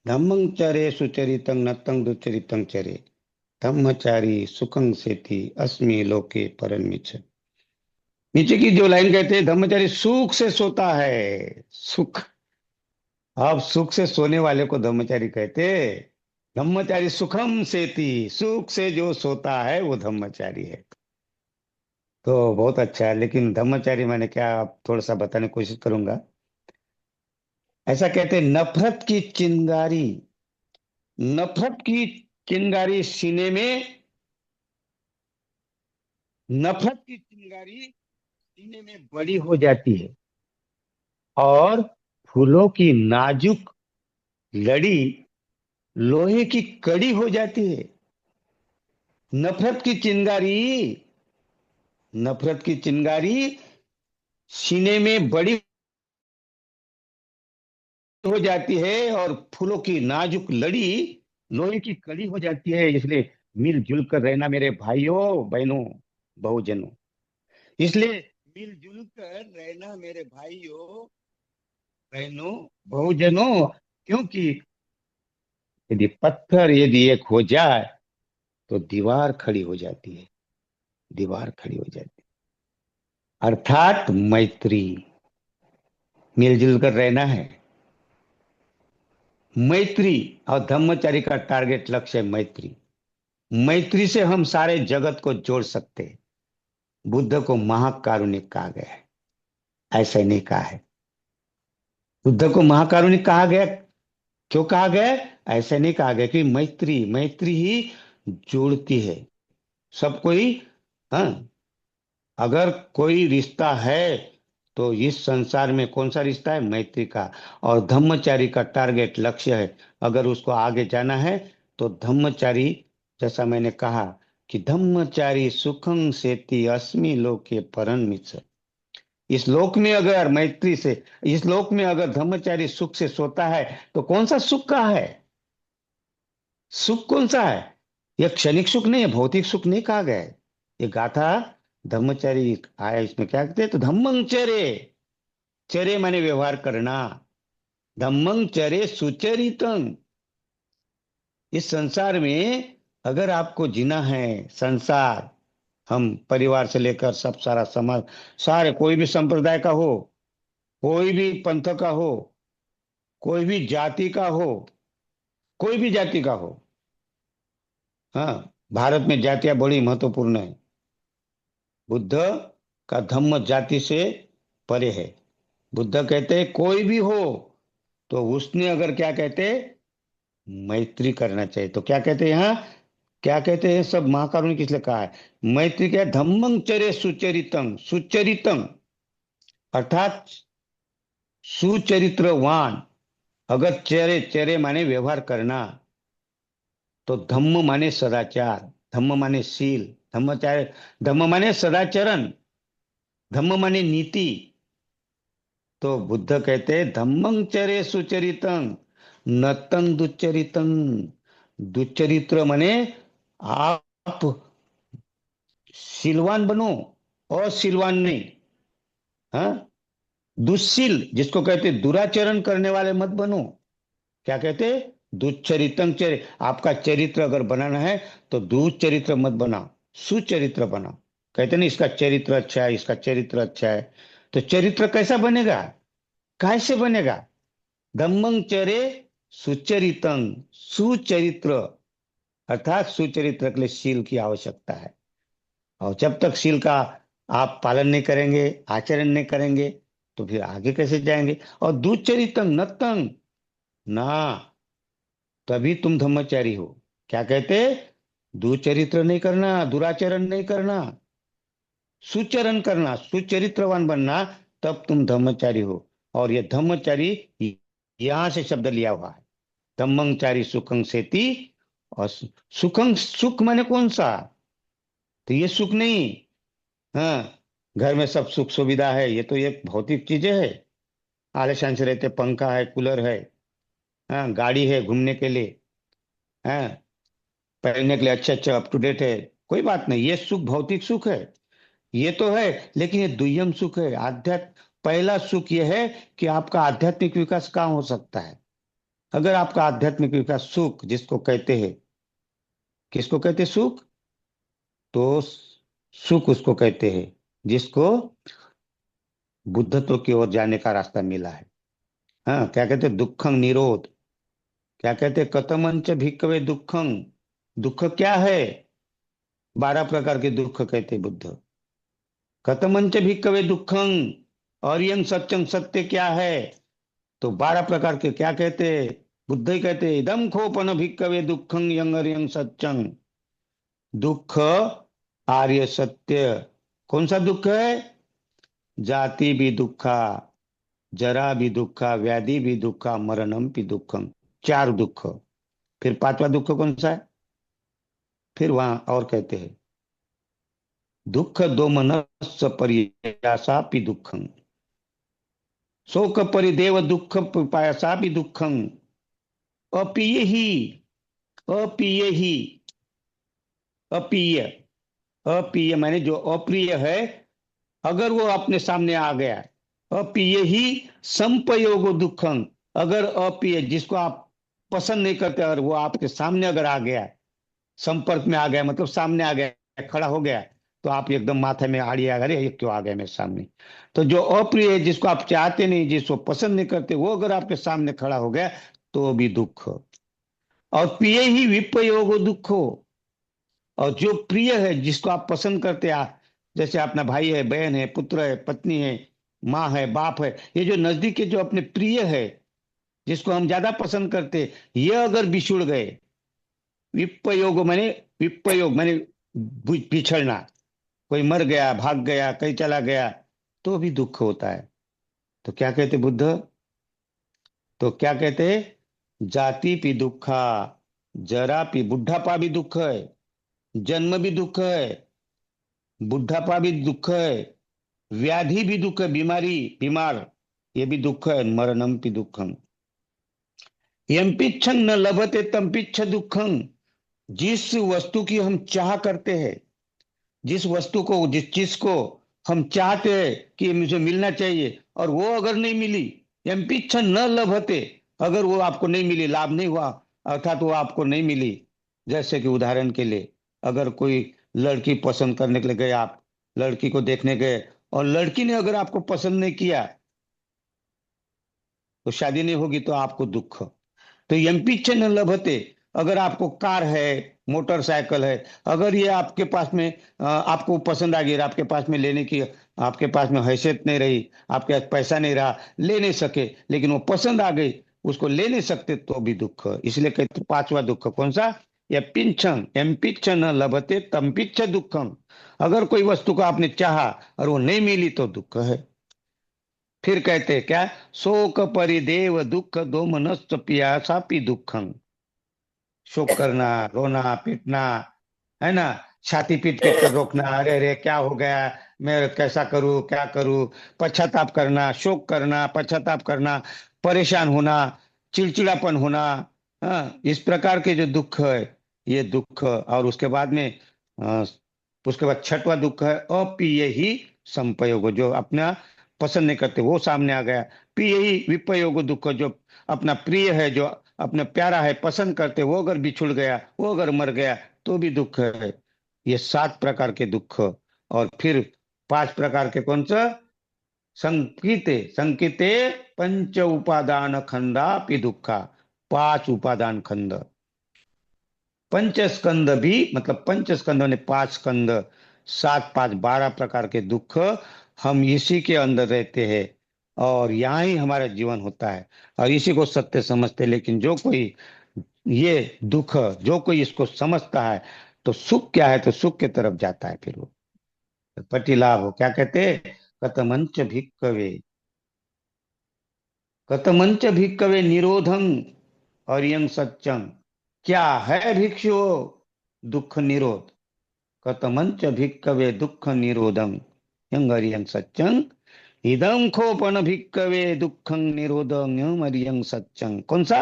Speaker 2: धम्मं चरे सुचरितं नतं दुचरितं चरे, धम्मचारी सुखं सेति अस्मि लोके परमिच्छ। नीचे की जो लाइन कहते हैं, धम्मचारी सुख से सोता है, सुख। आप सुख से सोने वाले को धम्मचारी कहते हैं। धम्मचारी सुखम सेति, सुख से जो सोता है वो धम्मचारी है। तो बहुत अच्छा है, लेकिन धम्मचारी मैंने क्या, आप थोड़ा सा बताने की कोशिश करूंगा। ऐसा कहते हैं, नफरत की चिंगारी, नफरत की चिंगारी सीने में, नफरत की चिंगारी सीने में बड़ी हो जाती है, और फूलों की नाजुक लड़ी लोहे की कड़ी हो जाती है। नफरत की चिंगारी, नफरत की चिंगारी सीने में बड़ी हो जाती है, और फूलों की नाजुक लड़ी लोहे की कड़ी हो जाती है। इसलिए मिलजुल कर रहना मेरे भाइयों बहनों बहुजनों, इसलिए मिलजुल कर रहना मेरे भाइयों बहनों बहुजनों, क्योंकि यदि पत्थर यदि एक हो जाए तो दीवार खड़ी हो जाती है, दीवार खड़ी हो जाती है। अर्थात मैत्री, मिलजुल कर रहना है, मैत्री। और धम्मचारी का टारगेट लक्ष्य है मैत्री। मैत्री से हम सारे जगत को जोड़ सकते हैं। बुद्ध को महाकारुणिक कहा गया है, ऐसा नहीं कहा है। बुद्ध को महाकारुणिक कहा गया, क्यों कहा गया है? ऐसा नहीं कहा गया कि मैत्री, मैत्री ही जोड़ती है सब कोई। हाँ, अगर कोई रिश्ता है तो इस संसार में कौन सा रिश्ता है? मैत्री का। और धम्मचारी का टारगेट लक्ष्य है, अगर उसको आगे जाना है तो धम्मचारी, जैसा मैंने कहा कि धम्मचारी सुखं सेति अस्मि लोके परम। इस लोक में अगर मैत्री से, इस लोक में अगर धम्मचारी सुख से सोता है तो कौन सा सुख का है? सुख कौन सा है? यह क्षणिक सुख नहीं है, भौतिक सुख नहीं कहा गया है। ये गाथा धम्मचारी आया, इसमें क्या कहते हैं? तो धम्मं चरे, चरे माने व्यवहार करना, धम्मं चरे सुचरितं। इस संसार में अगर आपको जीना है, संसार, हम परिवार से लेकर सब सारा समाज, सारे कोई भी संप्रदाय का हो, कोई भी पंथ का हो, कोई भी जाति का हो, कोई भी जाति का हो। हाँ, भारत में जातियां बड़ी महत्वपूर्ण है। बुद्ध का धम्म जाति से परे है। बुद्ध कहते हैं कोई भी हो, तो उसने अगर क्या कहते हैं, मैत्री करना चाहिए। तो क्या कहते हैं यहाँ, क्या कहते हैं सब महाकारुण्य किस लिए कहा है? मैत्री क्या है? धम्मं चरे सुचरितं, सुचरितं अर्थात सुचरित्रवान। अगर चरे, चरे माने व्यवहार करना, तो धम्म माने सदाचार, धम्म माने शील, धम्मचार, धम्म माने सदाचरण, धम्म माने नीति। तो बुद्ध कहते हैं धम्मं चरे सुचरितं नतं दुच्चरितं। दुच्चरित्र माने आप शीलवान बनो, अशीलवान नहीं। हाँ, दुस्शील जिसको कहते हैं, दुराचरण करने वाले मत बनो। क्या कहते हैं? दुच्चरितं चरे, आपका चरित्र अगर बनाना है तो दुचरित्र मत बनाओ, सुचरित्र बनाओ। कहते नहीं इसका चरित्र अच्छा है, इसका चरित्र अच्छा है। तो चरित्र कैसा बनेगा, कैसे बनेगा? धम्मं चरे सुचरितं, सुचरित्र अर्थात सुचरित्र के लिए शील की आवश्यकता है। और जब तक शील का आप पालन नहीं करेंगे, आचरण नहीं करेंगे, तो फिर आगे कैसे जाएंगे? और दुचरितं नतं, ना, तभी तुम धम्मचारी हो। क्या कहते? दुचरित्र नहीं करना, दुराचरण नहीं करना, सुचरण करना, सुचरित्रवान बनना, तब तुम धम्मचारी हो। और ये धम्मचारी यहां से शब्द लिया हुआ है, धम्मचारी सुखं सेति। और सुखं, सुख माने कौन सा? तो ये सुख नहीं, हाँ, घर में सब सुख सुविधा है, ये तो ये भौतिक चीजें है। आलिशान से रहते, पंखा है, कूलर है, हाँ, गाड़ी है घूमने के लिए, हाँ, पहनने के लिए अच्छे अच्छे अप टू डेट है, कोई बात नहीं, ये सुख भौतिक सुख है, ये तो है। लेकिन ये दुय्यम सुख है, आध्यात्म। पहला सुख ये है कि आपका आध्यात्मिक विकास कहाँ हो सकता है? अगर आपका आध्यात्मिक विकास, सुख जिसको कहते हैं, किसको कहते हैं सुख? तो सुख उसको कहते हैं जिसको बुद्धत्व की ओर जाने का रास्ता मिला है। हाँ, क्या कहते हैं? दुखं निरोध, क्या कहते? कथमंच भिक्खवे दुखं। दुख क्या है? 12 प्रकार के दुख कहते बुद्ध। कथमंच भिक्खवे दुखं, और यंग सत्यं, सत्य क्या है? तो 12 प्रकार के क्या कहते? बुद्ध ही कहते इदम खोपन भिक्खवे दुखं यंग अरियं सत्यं। दुख आर्य सत्य। कौन सा दुख है? जाति भी दुखा, जरा भी दुखा, व्याधि भी दुखा, मरणम भी दुखम। 4 दुख। फिर 5वां दुख कौन सा है? फिर वहां और कहते हैं दुख दो मनस्स परियासा भी दुखं, शोक परिदेव दुख पायसा भी दुखं, अपीय ही, अपीय ही, अपीय, अपीय माने जो अप्रिय है, अगर वो अपने सामने आ गया। अप्रिय ही संपयोग दुखं, अगर अप्रिय जिसको आप पसंद नहीं करते और वो आपके सामने अगर आ गया, संपर्क में आ गया, मतलब सामने आ गया, खड़ा हो गया, तो आप एकदम माथे में आड़ी आ गए, ये क्यों आ गया मेरे सामने। तो जो अप्रिय है, जिसको आप चाहते नहीं, जिसको पसंद नहीं करते, वो अगर आपके सामने खड़ा हो गया तो भी दुख। और प्रिय ही विपयोग दुखो, और जो प्रिय है, जिसको आप पसंद करते जैसे अपना भाई है, बहन है, पुत्र है, पत्नी है, माँ है, बाप है, ये जो नजदीक के जो अपने प्रिय है, जिसको हम ज्यादा पसंद करते, ये अगर बिछुड़ गए, विपयोग मैंने, विपयोग मैंने बिछड़ना, कोई मर गया, भाग गया, कहीं चला गया, तो भी दुख होता है। तो क्या कहते बुद्ध? तो क्या कहते? जाति भी दुखा, जरा भी, बुढ़ापा भी दुख है, जन्म भी दुख है, बुढ़ापा भी दुख है, व्याधि भी दुख है, बीमारी, बीमार, ये भी दुख है, मरणम भी दुखम। यम पिच्छं न लभते तम पिच्छ दुखं, जिस वस्तु की हम चाह करते हैं, जिस वस्तु को, जिस चीज को हम चाहते हैं कि मुझे मिलना चाहिए, और वो अगर नहीं मिली, यम पिच्छं न लभते, अगर वो आपको नहीं मिली, लाभ नहीं हुआ, अर्थात वो आपको नहीं मिली। जैसे कि उदाहरण के लिए, अगर कोई लड़की पसंद करने के लिए गए, आप लड़की को देखने गए, और लड़की ने अगर आपको पसंद नहीं किया, तो शादी नहीं होगी, तो आपको दुख। तो एमपी न लभते, अगर आपको कार है, मोटरसाइकिल है, अगर ये आपके पास में आपको पसंद आ गई, आपके पास में लेने की, आपके पास में हैसियत नहीं रही, आपके पास पैसा नहीं रहा, ले नहीं सके, लेकिन वो पसंद आ गई, उसको ले नहीं सकते, तो भी दुख। इसलिए कहते 5वां दुख कौन सा? या पिंछन एमपिच्छ न लभते तमपिच्छ दुखम, अगर कोई वस्तु को आपने चाहा और वो नहीं मिली तो दुख है। फिर कहते हैं क्या? शोक परिदेव दुख दो मनस्त पियासा पी दुखं, शोक करना, रोना, पीटना, है ना, छाती पीट पीट कर रोकना, अरे अरे क्या हो गया, मैं कैसा करूं, क्या करूं, पश्चाताप करना, शोक करना, पश्चाताप करना, परेशान होना, चिड़चिड़ापन होना। हाँ, इस प्रकार के जो दुख है, ये दुख। और उसके बाद में अ, उसके बाद 6वां दुख है अप्रिय ही संपयोग, जो अपना पसंद नहीं करते वो सामने आ गया। प्रिय ही विपयोग दुख, जो अपना प्रिय है, जो अपना प्यारा है, पसंद करते, वो अगर बिछुड़ गया, वो अगर मर गया, तो भी दुख है। ये 7 प्रकार के दुख। और फिर 5 प्रकार के कौन सा? संकिते, संकिते पंच उपादान खंडा पि दुखा, 5 उपादान खंड। पंच स्कंद भी, मतलब पंच स्कंदों ने 5 स्कंद, 7 5 12 प्रकार के दुख, हम इसी के अंदर रहते हैं, और यहाँ ही हमारा जीवन होता है, और इसी को सत्य समझते हैं। लेकिन जो कोई ये दुख, जो कोई इसको समझता है, तो सुख क्या है, तो सुख की तरफ जाता है, फिर वो पटिलाभ हो। क्या कहते हैं? कतमंच भिक्कवे, कतमंच भिक्कवे निरोधं अरियं सत्यं, क्या है भिक्षु? दुख निरोध। कतमंच भिक्कवे दुख निरोधं यं अरियं सत्यं, इदं खोपन भिक्कवे दुखं निरोधं यं अरियं सत्यं। कौन सा?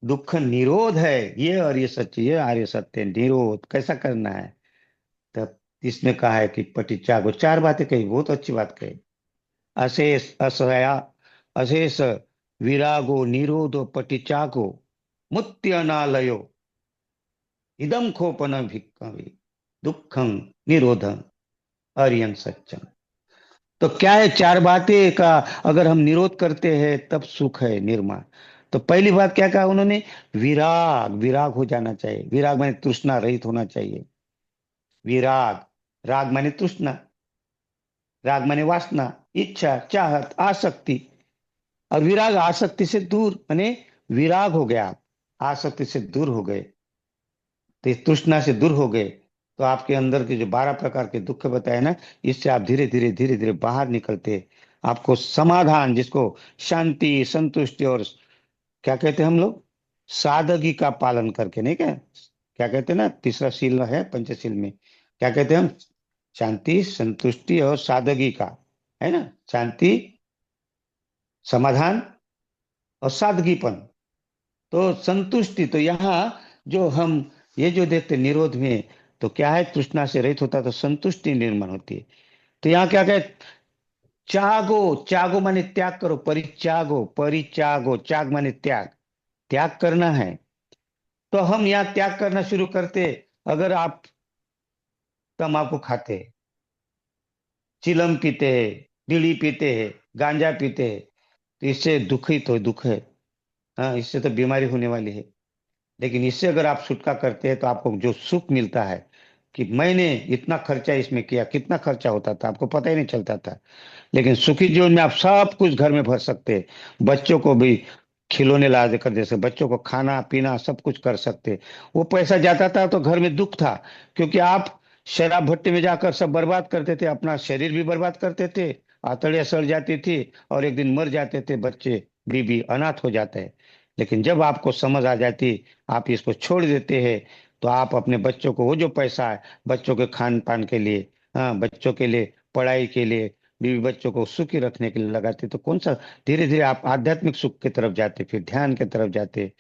Speaker 2: दुख निरोध है ये, और ये सत्य, ये आर्य सत्य। निरोध कैसा करना है? तब इसमें कहा है कि पटिचा को 4 बातें कही, बहुत अच्छी बात कही। अशेष असया, अशेष विरागो निरोधो पटिचाको मुत्य इदम खोपन भिक्खवे दुखं निरोधं अरियं सत्यं। तो क्या है 4 बातें का? अगर हम निरोध करते हैं तब सुख है निर्माण। तो पहली बात क्या कहा उन्होंने? विराग, विराग हो जाना चाहिए। विराग माने तृष्णा रहित होना चाहिए। विराग, राग माने तृष्णा, राग माने वासना, इच्छा, चाहत, आसक्ति। और विराग आसक्ति से दूर, माने विराग हो गया आप, आसक्ति से दूर हो गए, तो इस तृष्णा से दूर हो गए, तो आपके अंदर के जो 12 प्रकार के दुख बताए ना, इससे आप धीरे धीरे धीरे धीरे बाहर निकलते। आपको समाधान, जिसको शांति, संतुष्टि और क्या कहते हैं हम लोग, सादगी का पालन करके, नहीं क्या, क्या कहते हैं ना, तीसरा सील है पंचशील में, क्या कहते हैं हम? शांति, संतुष्टि और सादगी का, है ना, शांति, समाधान और सादगीपन। तो संतुष्टि, तो यहाँ जो हम ये जो देखते निरोध में, तो क्या है, तृष्णा से रहित होता है तो संतुष्टि निर्माण होती है। तो यहाँ क्या कहे, त्यागो, त्यागो माने त्याग करो, परित्यागो, परित्यागो, त्याग माने त्याग, त्याग करना है। तो हम यहाँ त्याग करना शुरू करते। अगर आप तंबाकू खाते हैं, चिलम पीते हैं, बीड़ी पीते हैं, गांजा पीते हैं, तो इससे दुख ही तो दुख है। हाँ, इससे तो बीमारी होने वाली है। लेकिन इससे अगर आप छुटकारा करते हैं तो आपको जो सुख मिलता है, कि मैंने इतना खर्चा इसमें किया, कितना खर्चा होता था आपको पता ही नहीं चलता था। लेकिन सुखी जीवन में आप सब कुछ घर में भर सकते हैं, बच्चों को भी खिलौने ला देकर दे सकते, बच्चों को खाना पीना सब कुछ कर सकते। वो पैसा जाता था तो घर में दुख था, क्योंकि आप शराब भट्टी में जाकर सब बर्बाद करते थे, अपना शरीर भी बर्बाद करते थे, आंतड़ियां सड़ जाती थी, और एक दिन मर जाते थे बच्चे, बीबी अनाथ हो जाते हैं। लेकिन जब आपको समझ आ जाती, आप इसको छोड़ देते हैं, तो आप अपने बच्चों को वो जो पैसा है, बच्चों के खान पान के लिए, हाँ, बच्चों के लिए पढ़ाई के लिए, बीवी बच्चों को सुखी रखने के लिए लगाते, तो कौन सा, धीरे धीरे आप आध्यात्मिक सुख की तरफ जाते, फिर ध्यान की तरफ जाते।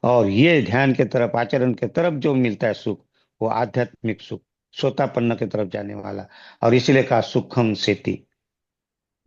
Speaker 2: और ये ध्यान की तरफ, आचरण की तरफ जो मिलता है सुख, वो आध्यात्मिक सुख, सोतापन्न की तरफ जाने वाला। और इसीलिए कहा सुखम सेति।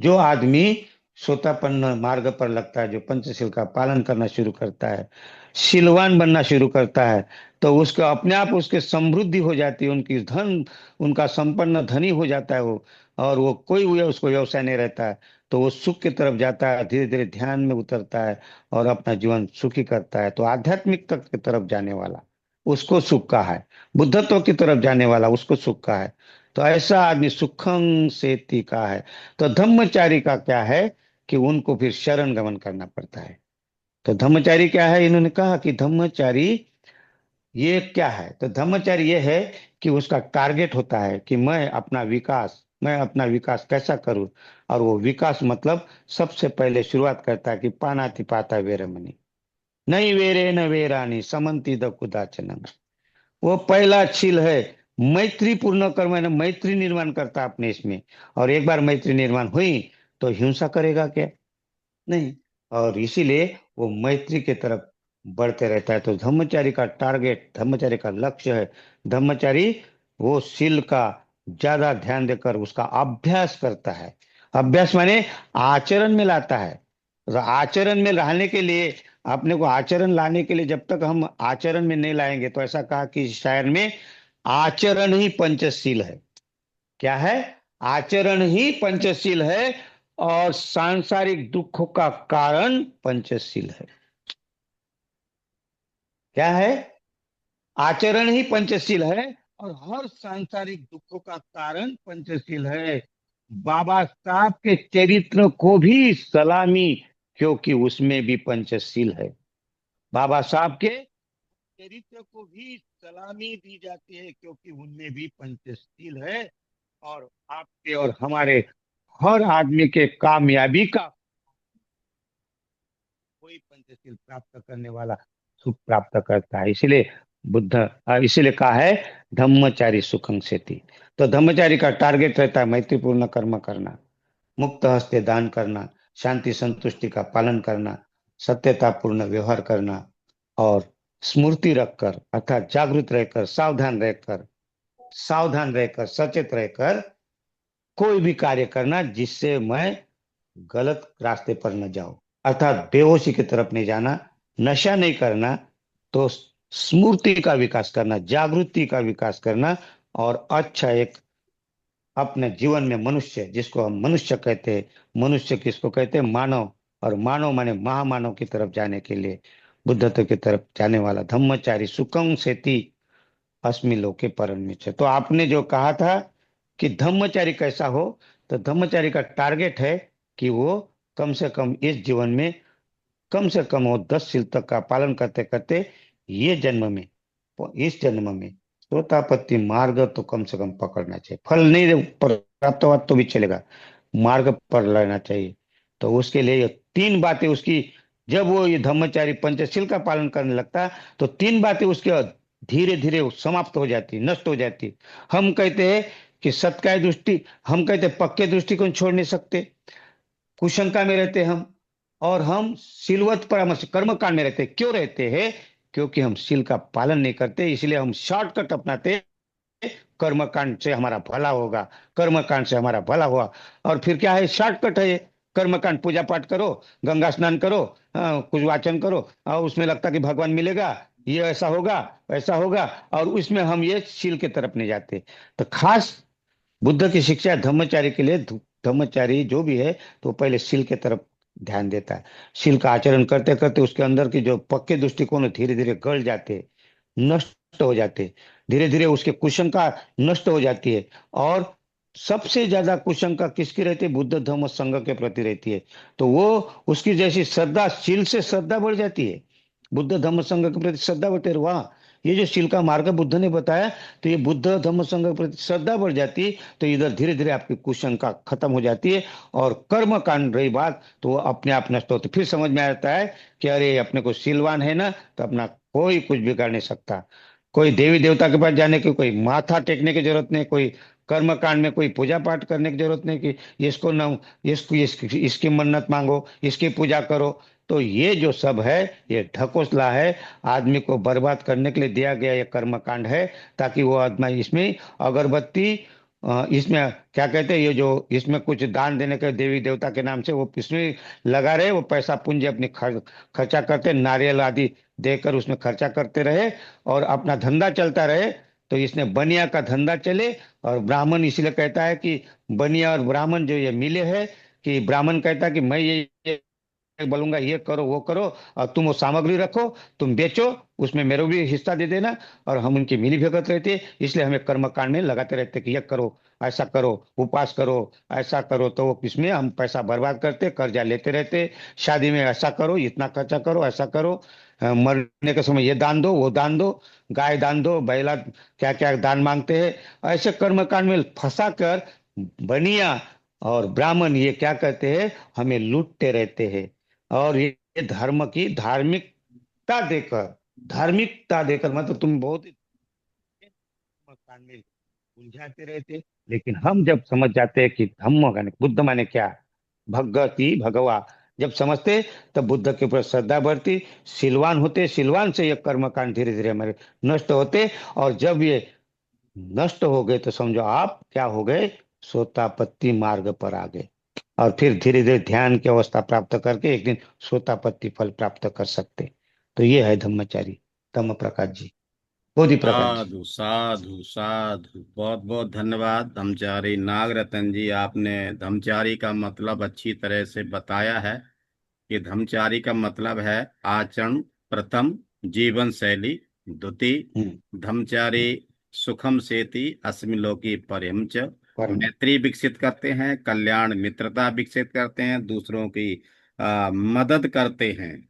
Speaker 2: जो आदमी सोतापन्न मार्ग पर लगता है, जो पंचशील का पालन करना शुरू करता है, शीलवान बनना शुरू करता है, तो उसको अपने आप उसके समृद्धि हो जाती है, उनकी धन, उनका संपन्न धनी हो जाता है वो। और वो कोई उसको व्यवसाय नहीं रहता है, तो वो सुख की तरफ जाता है, धीरे धीरे ध्यान में उतरता है, और अपना जीवन सुखी करता है। तो आध्यात्मिक तक की तरफ जाने वाला, उसको सुख का है। बुद्धत्व की तरफ जाने वाला, उसको सुख का है। तो ऐसा आदमी सुखं सेति का है। तो धम्मचारी का क्या है, कि उनको फिर शरण गमन करना पड़ता है। तो धम्मचारी क्या है, इन्होंने कहा कि धम्मचारी ये क्या है, तो धम्मचारी ये है कि उसका टारगेट होता है कि मैं अपना विकास कैसा करूं। और वो विकास मतलब सबसे पहले शुरुआत करता है कि पानाति पाता वेरमणि, नहीं वेरे न वेरानी समन्ति द कुदाचनम। वो पहला छील है, मैत्री पूर्ण कर्म, है ना, मैत्री निर्माण करता है अपने इसमें। और एक बार मैत्री निर्माण हुई, तो हिंसा करेगा क्या? नहीं। और इसीलिए वो मैत्री की तरफ बढ़ते रहता है। तो धम्मचारी का टारगेट, धम्मचारी का लक्ष्य है, धम्मचारी वो शील का ज्यादा ध्यान देकर उसका अभ्यास करता है। अभ्यास माने आचरण में लाता है। तो आचरण में लाने के लिए, अपने को आचरण लाने के लिए, जब तक हम आचरण में नहीं लाएंगे, तो ऐसा कहा कि शायर में, आचरण ही पंचशील है। क्या है? आचरण ही पंचशील है, और सांसारिक दुखों का कारण पंचशील है। क्या है? आचरण ही पंचशील है, और हर सांसारिक दुखों का कारण पंचशील है। बाबा साहब के चरित्र को भी सलामी, क्योंकि उसमें भी पंचशील है। बाबा साहब के चरित्र को भी सलामी दी जाती है, क्योंकि उनमें भी पंचशील है। और आपके और हमारे हर आदमी के कामयाबी का कोई पंचशील प्राप्त करने वाला सुख प्राप्त करता है। इसीलिए इसीलिए कहा है धम्मचारी सुखं सेति। तो धम्मचारी का टारगेट रहता है मैत्रीपूर्ण कर्म करना, मुक्त हस्ते दान करना, शांति संतुष्टि का पालन करना, सत्यता पूर्ण व्यवहार करना, और स्मृति रखकर, अर्थात जागृत रहकर, सावधान रहकर, सचेत रहकर कोई भी कार्य करना, जिससे मैं गलत रास्ते पर न जाऊं। अर्थात बेहोशी की तरफ नहीं जाना, नशा नहीं करना, तो स्मृति का विकास करना, जागृति का विकास करना, और अच्छा एक अपने जीवन में मनुष्य, जिसको हम मनुष्य कहते हैं, मनुष्य किसको कहते हैं? मानव। और मानव माने महामानव की तरफ जाने के लिए, बुद्धत्व की तरफ जाने वाला धम्मचारी सुखम सेति अस्मि लोके परम। तो आपने जो कहा था कि धम्मचारी कैसा हो, तो धम्मचारी का टारगेट है कि वो कम से कम इस जीवन में, कम से कम वो 10 शील तक का पालन करते करते ये जन्म में, इस जन्म में सोतापट्टी मार्ग तो कम से कम पकड़ना चाहिए। फल नहीं प्राप्त हुआ तो भी चलेगा, मार्ग पर लेना चाहिए। तो उसके लिए ये 3 बातें उसकी, जब वो ये धम्मचारी पंचशील का पालन करने लगता तो 3 बातें उसके धीरे धीरे समाप्त हो जाती, नष्ट हो जाती। हम कहते हैं कि सत्काय दृष्टि, हम कहते हैं पक्के दृष्टिकोण छोड़ नहीं सकते, कुशंका में रहते हम, और हम सिलवत परामर्श कर्म कांड में रहते हैं। क्यों रहते हैं? क्योंकि हम शील का पालन नहीं करते, इसलिए हम शॉर्टकट अपनाते, कर्म कांड से हमारा भला होगा, कर्म कांड से हमारा भला हुआ। और फिर क्या है, शॉर्टकट है ये। कर्म कांड, पूजा पाठ करो, गंगा स्नान करो, कुछ वाचन करो, और उसमें लगता कि भगवान मिलेगा, ये ऐसा होगा, ऐसा होगा, और उसमें हम ये शील की तरफ नहीं जाते। तो खास बुद्ध की शिक्षा धम्मचारी के लिए, धम्मचारी जो भी है तो पहले शील की तरफ ध्यान देता है। शील का आचरण करते करते उसके अंदर की जो पक्के दृष्टिकोण धीरे धीरे गल जाते, नष्ट हो जाते, धीरे धीरे उसके कुशंका नष्ट हो जाती है। और सबसे ज्यादा कुशंका किसकी रहती है? बुद्ध धम्म संघ के प्रति रहती है। तो वो, उसकी जैसी श्रद्धा, शील से श्रद्धा बढ़ जाती है, बुद्ध धम्म संघ के प्रति श्रद्धा बढ़ती है। वाह, ये जो शील का मार्ग बुद्ध ने बताया, तो ये बुद्ध धम्म संघ के प्रति श्रद्धा बढ़ जाती है, तो इधर धीरे धीरे आपकी कुशंका खत्म हो जाती है। और कर्म कांड रही बात, तो वो अपने आप नष्ट होते, फिर समझ में आता है कि अरे अपने को शीलवान है ना, तो अपना कोई कुछ बिगाड़ नहीं सकता। कोई देवी देवता के पास जाने की, कोई माथा टेकने की जरूरत नहीं, कोई कर्म कांड में कोई पूजा पाठ करने की जरूरत नहीं कि इसको न, इसकी मन्नत मांगो, इसकी पूजा करो। तो ये जो सब है, ये ढकोसला है, आदमी को बर्बाद करने के लिए दिया गया ये कर्म कांड है, ताकि वो आदमी इसमें अगरबत्ती, इसमें क्या कहते हैं, ये जो इसमें कुछ दान देने के देवी देवता के नाम से वो इसमें लगा रहे, वो पैसा पूंजी अपनी खर्चा करते, नारियल आदि देकर उसमें खर्चा करते रहे, और अपना धंधा चलता रहे। तो इसने बनिया का धंधा चले। और ब्राह्मण इसलिए कहता है कि बनिया और ब्राह्मण जो ये मिले हैं, कि ब्राह्मण कहता है कि मैं ये बोलूंगा, ये करो वो करो, और तुम वो सामग्री रखो, तुम बेचो, उसमें मेरे को भी हिस्सा दे देना। और हम उनकी मिली भगत रहती है, इसलिए हमें कर्म कांड में लगाते रहते कि ये करो, ऐसा करो, उपवास करो, ऐसा करो। तो वो इसमें हम पैसा बर्बाद करते, कर्जा लेते रहते, शादी में ऐसा करो, इतना खर्चा करो, ऐसा करो, मरने के समय ये दान दो, वो दान दो, गाय दान दो, बैला, क्या क्या दान मांगते हैं। ऐसे कर्म कांड में फंसा कर बनिया और ब्राह्मण ये क्या करते हैं, हमें लूटते रहते हैं। और ये धर्म की धार्मिकता देकर, धार्मिकता देकर मतलब तुम बहुत ही मकान में उलझाते रहते। लेकिन हम जब समझ जाते हैं कि धम्म माने, बुद्ध माने क्या, भगवती भगवा, जब समझते, तब बुद्ध के ऊपर श्रद्धा बढ़ती, सिलवान होते, सिलवान से ये कर्म कांड धीरे धीरे हमारे नष्ट होते। और जब ये नष्ट हो गए तो समझो आप क्या हो गए, सोतापट्टी मार्ग पर आ गए। और फिर धीरे धीरे ध्यान की अवस्था प्राप्त करके एक दिन सोतापट्टी फल प्राप्त कर सकते। तो ये है धम्मचारी, धम्म प्रकाश जी, बोधि प्रकाश जी।
Speaker 1: साधु साधु साधु, बहुत बहुत धन्यवाद धर्मचारी नागरत्न जी। आपने धर्मचारी का मतलब अच्छी तरह से बताया है कि धर्मचारी का मतलब है आचरण प्रथम, जीवन शैली द्वितीय,
Speaker 2: हम्म।
Speaker 1: धर्मचारी सुखम सेति अस्मिन् लोके पर्यम च,
Speaker 2: परम।
Speaker 1: मैत्री विकसित करते हैं, कल्याण मित्रता विकसित करते हैं, दूसरों की मदद करते हैं।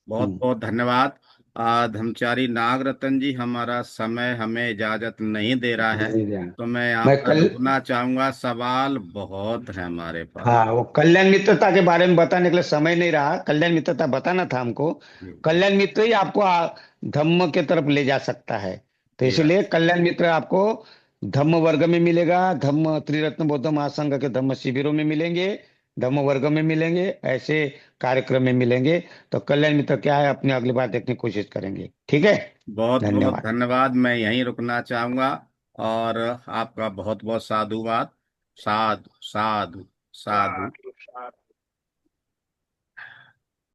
Speaker 1: बहुत
Speaker 2: हम्म।
Speaker 1: बहुत धन्यवाद। धर्मचारी नागरत्न जी, हमारा समय हमें इजाजत नहीं दे रहा है,
Speaker 2: नहीं ध्यान।
Speaker 1: तो मैं यहाँ
Speaker 2: मैं
Speaker 1: पर
Speaker 2: कल,
Speaker 1: रुकना चाहूंगा। सवाल बहुत है हमारे पास।
Speaker 2: हाँ, वो कल्याण मित्रता के बारे में बताने के लिए समय नहीं रहा, कल्याण मित्रता बताना था हमको।
Speaker 1: जी जी
Speaker 2: कल्याण मित्र ही आपको धम्म के तरफ ले जा सकता है। तो
Speaker 1: जी।
Speaker 2: इसलिए कल्याण मित्र आपको धम्म वर्ग में मिलेगा, धम्म त्रिरत्न बौद्ध महासंघ के धम्म शिविरों में मिलेंगे, धम्म वर्ग में मिलेंगे, ऐसे कार्यक्रम में मिलेंगे। तो कल्याण मित्र क्या है, अपनी अगली बार देखने की कोशिश करेंगे। ठीक है।
Speaker 1: बहुत बहुत
Speaker 2: धन्यवाद।
Speaker 1: धन्यवाद, मैं यहीं रुकना चाहूंगा। और आपका बहुत बहुत साधुवाद। साधु साधु साधु।
Speaker 2: साधु साधु।